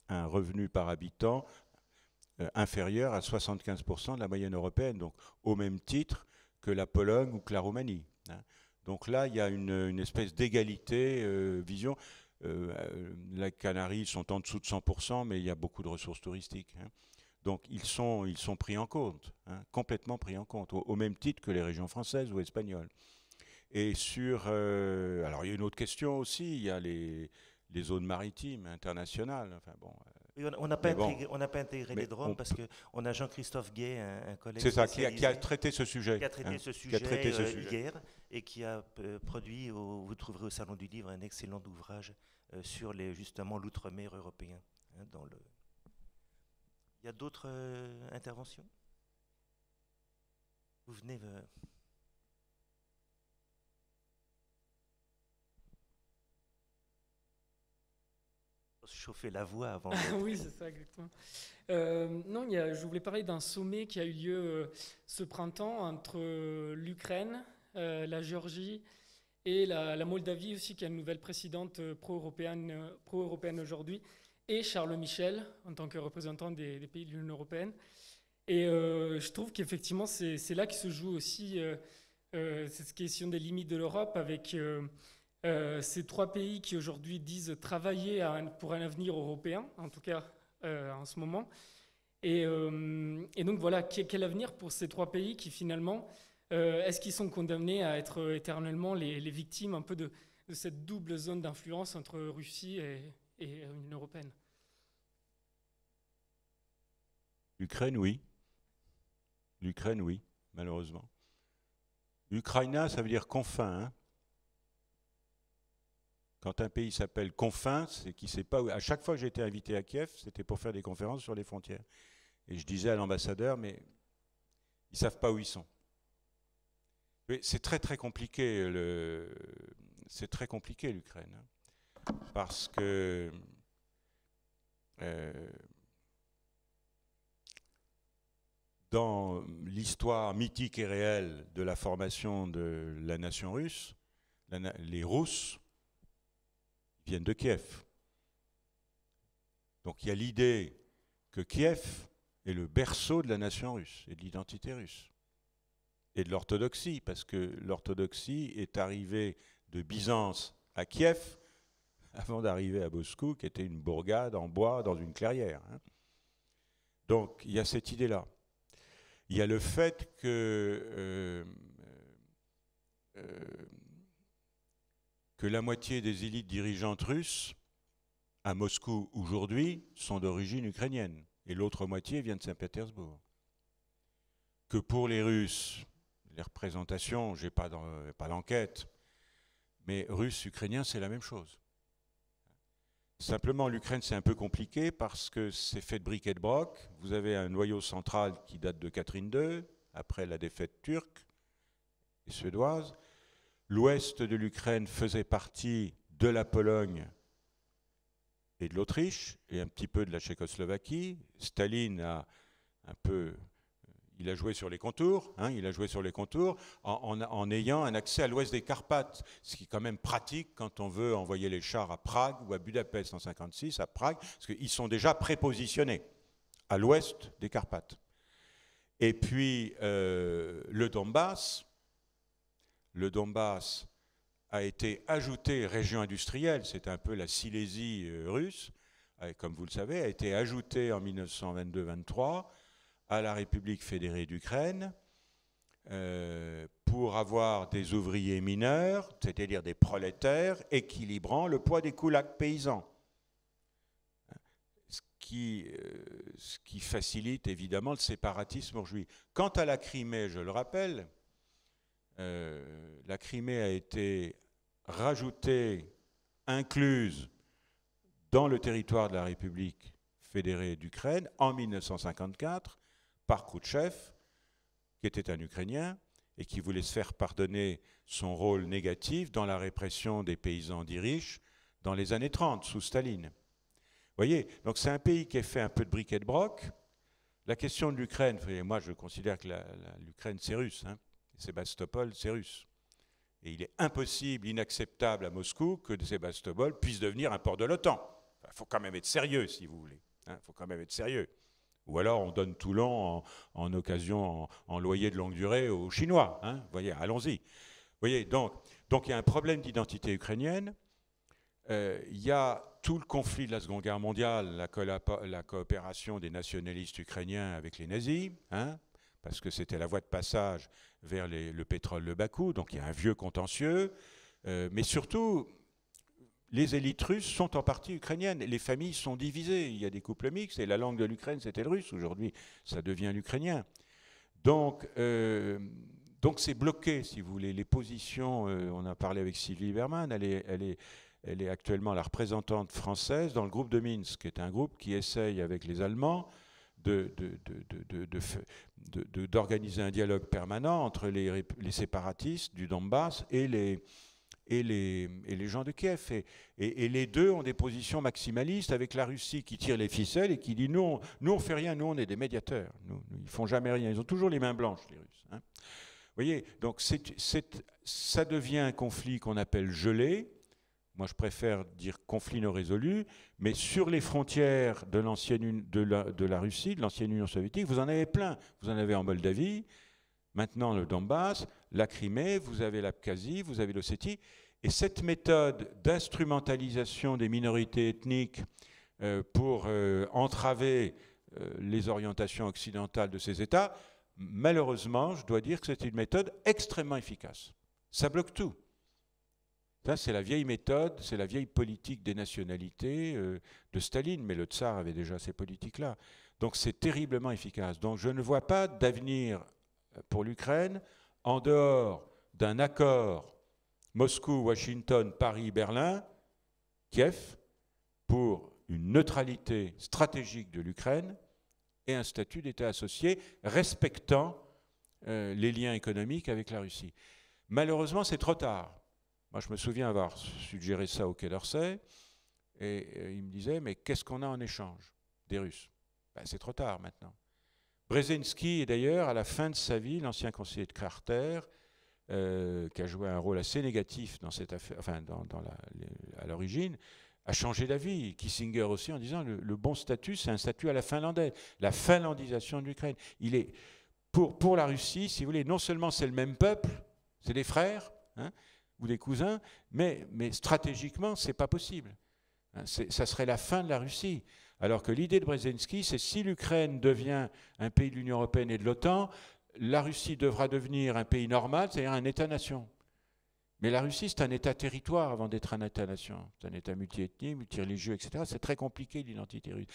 un revenu par habitant inférieur à 75% de la moyenne européenne, donc au même titre que la Pologne ou que la Roumanie. Donc là, il y a une espèce d'égalité vision. Les Canaries sont en dessous de 100%, mais il y a beaucoup de ressources touristiques. Donc ils sont pris en compte, complètement pris en compte, au même titre que les régions françaises ou espagnoles. Et alors il y a une autre question aussi, il y a les zones maritimes internationales. Enfin bon. Oui, on n'a pas intégré les Drômes parce qu'on a Jean-Christophe Gay, un collègue. C'est ça, qui a traité ce sujet. Qui a traité ce sujet hier et qui a produit, vous trouverez au Salon du Livre, un excellent ouvrage sur justement l'outre-mer européen. Il y a d'autres interventions? Vous venez... chauffer la voix avant. Oui, c'est ça, exactement. Non, je voulais parler d'un sommet qui a eu lieu ce printemps entre l'Ukraine, la Géorgie et la Moldavie aussi, qui a une nouvelle présidente pro-européenne aujourd'hui, et Charles Michel, en tant que représentant des pays de l'Union européenne. Et je trouve qu'effectivement, c'est là que se joue aussi cette question des limites de l'Europe avec... ces trois pays qui aujourd'hui disent travailler pour un avenir européen, en tout cas en ce moment. Et donc voilà, quel avenir pour ces trois pays qui finalement, est-ce qu'ils sont condamnés à être éternellement les victimes un peu de cette double zone d'influence entre Russie et l'Union européenne? L'Ukraine, oui. L'Ukraine, oui, malheureusement. Ukraina, ça veut dire confin, Quand un pays s'appelle confin, c'est qu'il ne sait pas où. À chaque fois que j'ai été invité à Kiev, c'était pour faire des conférences sur les frontières. Et je disais à l'ambassadeur, mais ils ne savent pas où ils sont. C'est très compliqué, c'est très compliqué l'Ukraine. Parce que dans l'histoire mythique et réelle de la formation de la nation russe, les Russes viennent de Kiev. Donc il y a l'idée que Kiev est le berceau de la nation russe et de l'identité russe. Et de l'orthodoxie, parce que l'orthodoxie est arrivée de Byzance à Kiev avant d'arriver à Moscou, qui était une bourgade en bois dans une clairière. Donc il y a cette idée-là. Il y a le fait que la moitié des élites dirigeantes russes à Moscou aujourd'hui sont d'origine ukrainienne, et l'autre moitié vient de Saint-Pétersbourg. Que pour les Russes, les représentations, je n'ai pas l'enquête, mais Russes, Ukrainiens, c'est la même chose. Simplement, l'Ukraine, c'est un peu compliqué parce que c'est fait de briques et de broc. Vous avez un noyau central qui date de Catherine II, après la défaite turque et suédoise. L'ouest de l'Ukraine faisait partie de la Pologne et de l'Autriche, et un petit peu de la Tchécoslovaquie. Staline a un peu... Il a joué sur les contours, en ayant un accès à l'ouest des Carpates, ce qui est quand même pratique quand on veut envoyer les chars à Prague ou à Budapest en 1956, à Prague, parce qu'ils sont déjà prépositionnés à l'ouest des Carpates. Et puis le Donbass a été ajouté, région industrielle, c'est un peu la Silésie russe, comme vous le savez, a été ajouté en 1922-23 à la République fédérée d'Ukraine pour avoir des ouvriers mineurs, c'est-à-dire des prolétaires, équilibrant le poids des koulaks paysans. Ce qui facilite évidemment le séparatisme bourgeois. Quant à la Crimée, je le rappelle, la Crimée a été rajoutée, incluse dans le territoire de la République fédérée d'Ukraine en 1954, par Khrouchtchev, qui était un Ukrainien et qui voulait se faire pardonner son rôle négatif dans la répression des paysans dits riches dans les années 30, sous Staline. Vous voyez, donc c'est un pays qui est fait un peu de briques et de broc. La question de l'Ukraine, moi je considère que l'Ukraine c'est russe, Sébastopol c'est russe. Et il est impossible, inacceptable à Moscou que Sébastopol puisse devenir un port de l'OTAN. Il faut quand même être sérieux si vous voulez, il faut quand même être sérieux. Ou alors on donne Toulon en occasion, en loyer de longue durée aux Chinois. Vous voyez, allons-y. Vous voyez, donc il y a un problème d'identité ukrainienne. Il y a tout le conflit de la Seconde Guerre mondiale, la coopération des nationalistes ukrainiens avec les nazis, parce que c'était la voie de passage vers le pétrole de Bakou. Donc il y a un vieux contentieux. Mais surtout... Les élites russes sont en partie ukrainiennes. Les familles sont divisées. Il y a des couples mixtes et la langue de l'Ukraine, c'était le russe. Aujourd'hui, ça devient l'ukrainien. Donc c'est bloqué, si vous voulez. Les positions, on a parlé avec Sylvie Berman, elle est actuellement la représentante française dans le groupe de Minsk, qui est un groupe qui essaye avec les Allemands d'organiser un dialogue permanent entre les séparatistes du Donbass et les gens de Kiev. Et les deux ont des positions maximalistes, avec la Russie qui tire les ficelles et qui dit nous on fait rien, nous on est des médiateurs. Ils font jamais rien, ils ont toujours les mains blanches, les Russes. Vous voyez, donc ça devient un conflit qu'on appelle gelé. Moi je préfère dire conflit non résolu, mais sur les frontières de la Russie, de l'ancienne Union soviétique, vous en avez plein. Vous en avez en Moldavie, maintenant le Donbass, la Crimée, vous avez l'Abkhazie, vous avez l'Ossétie. Et cette méthode d'instrumentalisation des minorités ethniques pour entraver les orientations occidentales de ces États, malheureusement, je dois dire que c'est une méthode extrêmement efficace. Ça bloque tout. Ça, c'est la vieille méthode, c'est la vieille politique des nationalités de Staline, mais le tsar avait déjà ces politiques-là. Donc c'est terriblement efficace. Donc je ne vois pas d'avenir pour l'Ukraine en dehors d'un accord Moscou, Washington, Paris, Berlin, Kiev, pour une neutralité stratégique de l'Ukraine et un statut d'État associé respectant les liens économiques avec la Russie. Malheureusement, c'est trop tard. Moi, je me souviens avoir suggéré ça au Quai d'Orsay, et il me disait, mais qu'est-ce qu'on a en échange ? des Russes. Ben, c'est trop tard maintenant. Brzezinski est d'ailleurs, à la fin de sa vie, l'ancien conseiller de Carter, qui a joué un rôle assez négatif dans cette affaire, enfin à l'origine, a changé d'avis. Kissinger aussi, en disant le bon statut, c'est un statut à la finlandaise, la finlandisation de l'Ukraine. Il est pour la Russie, si vous voulez, non seulement c'est le même peuple, c'est des frères, hein, ou des cousins, mais stratégiquement, c'est pas possible. Hein, ça serait la fin de la Russie. Alors que l'idée de Brzezinski, c'est si l'Ukraine devient un pays de l'Union européenne et de l'OTAN, la Russie devra devenir un pays normal, c'est-à-dire un État-nation. Mais la Russie, c'est un État-territoire avant d'être un État-nation. C'est un État multi-ethnique, multi-religieux, etc. C'est très compliqué, l'identité russe.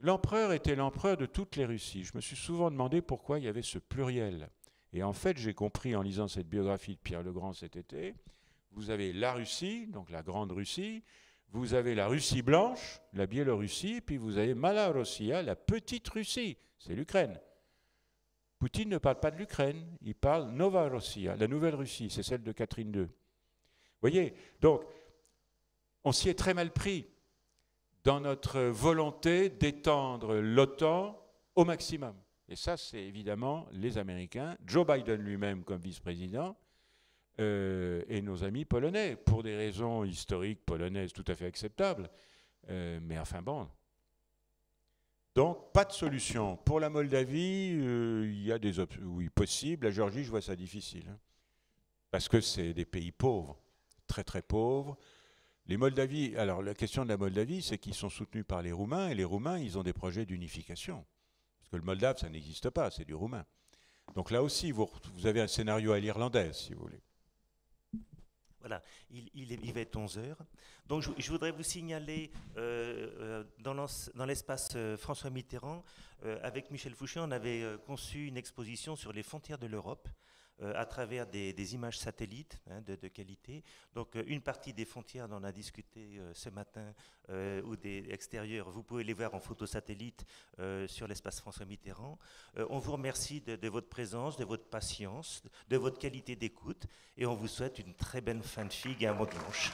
L'empereur était l'empereur de toutes les Russies. Je me suis souvent demandé pourquoi il y avait ce pluriel. Et en fait, j'ai compris en lisant cette biographie de Pierre le Grand cet été, vous avez la Russie, donc la Grande Russie, vous avez la Russie blanche, la Biélorussie, puis vous avez Malorussia, la Petite Russie, c'est l'Ukraine. Poutine ne parle pas de l'Ukraine, il parle Novorossia, la Nouvelle Russie, c'est celle de Catherine II. Vous voyez, donc, on s'y est très mal pris dans notre volonté d'étendre l'OTAN au maximum. Et ça, c'est évidemment les Américains, Joe Biden lui-même comme vice-président, et nos amis polonais, pour des raisons historiques polonaises tout à fait acceptables. Mais enfin bon. Donc, pas de solution. Pour la Moldavie, il y a des options, oui, possibles. La Géorgie, je vois ça difficile. Hein, parce que c'est des pays pauvres, très très pauvres. Les Moldavies, alors la question de la Moldavie, c'est qu'ils sont soutenus par les Roumains, et les Roumains, ils ont des projets d'unification. Parce que le Moldave, ça n'existe pas, c'est du roumain. Donc là aussi, vous avez un scénario à l'irlandaise, si vous voulez. Voilà, il va être 11 heures. Donc je voudrais vous signaler, dans l'espace François Mitterrand, avec Michel Fouché, on avait conçu une exposition sur les frontières de l'Europe, à travers des images satellites, hein, de qualité. Donc une partie des frontières dont on a discuté ce matin, ou des extérieurs, vous pouvez les voir en photo satellite sur l'espace François Mitterrand. On vous remercie de votre présence, de votre patience, de votre qualité d'écoute, et on vous souhaite une très belle fin de figue et un bon dimanche.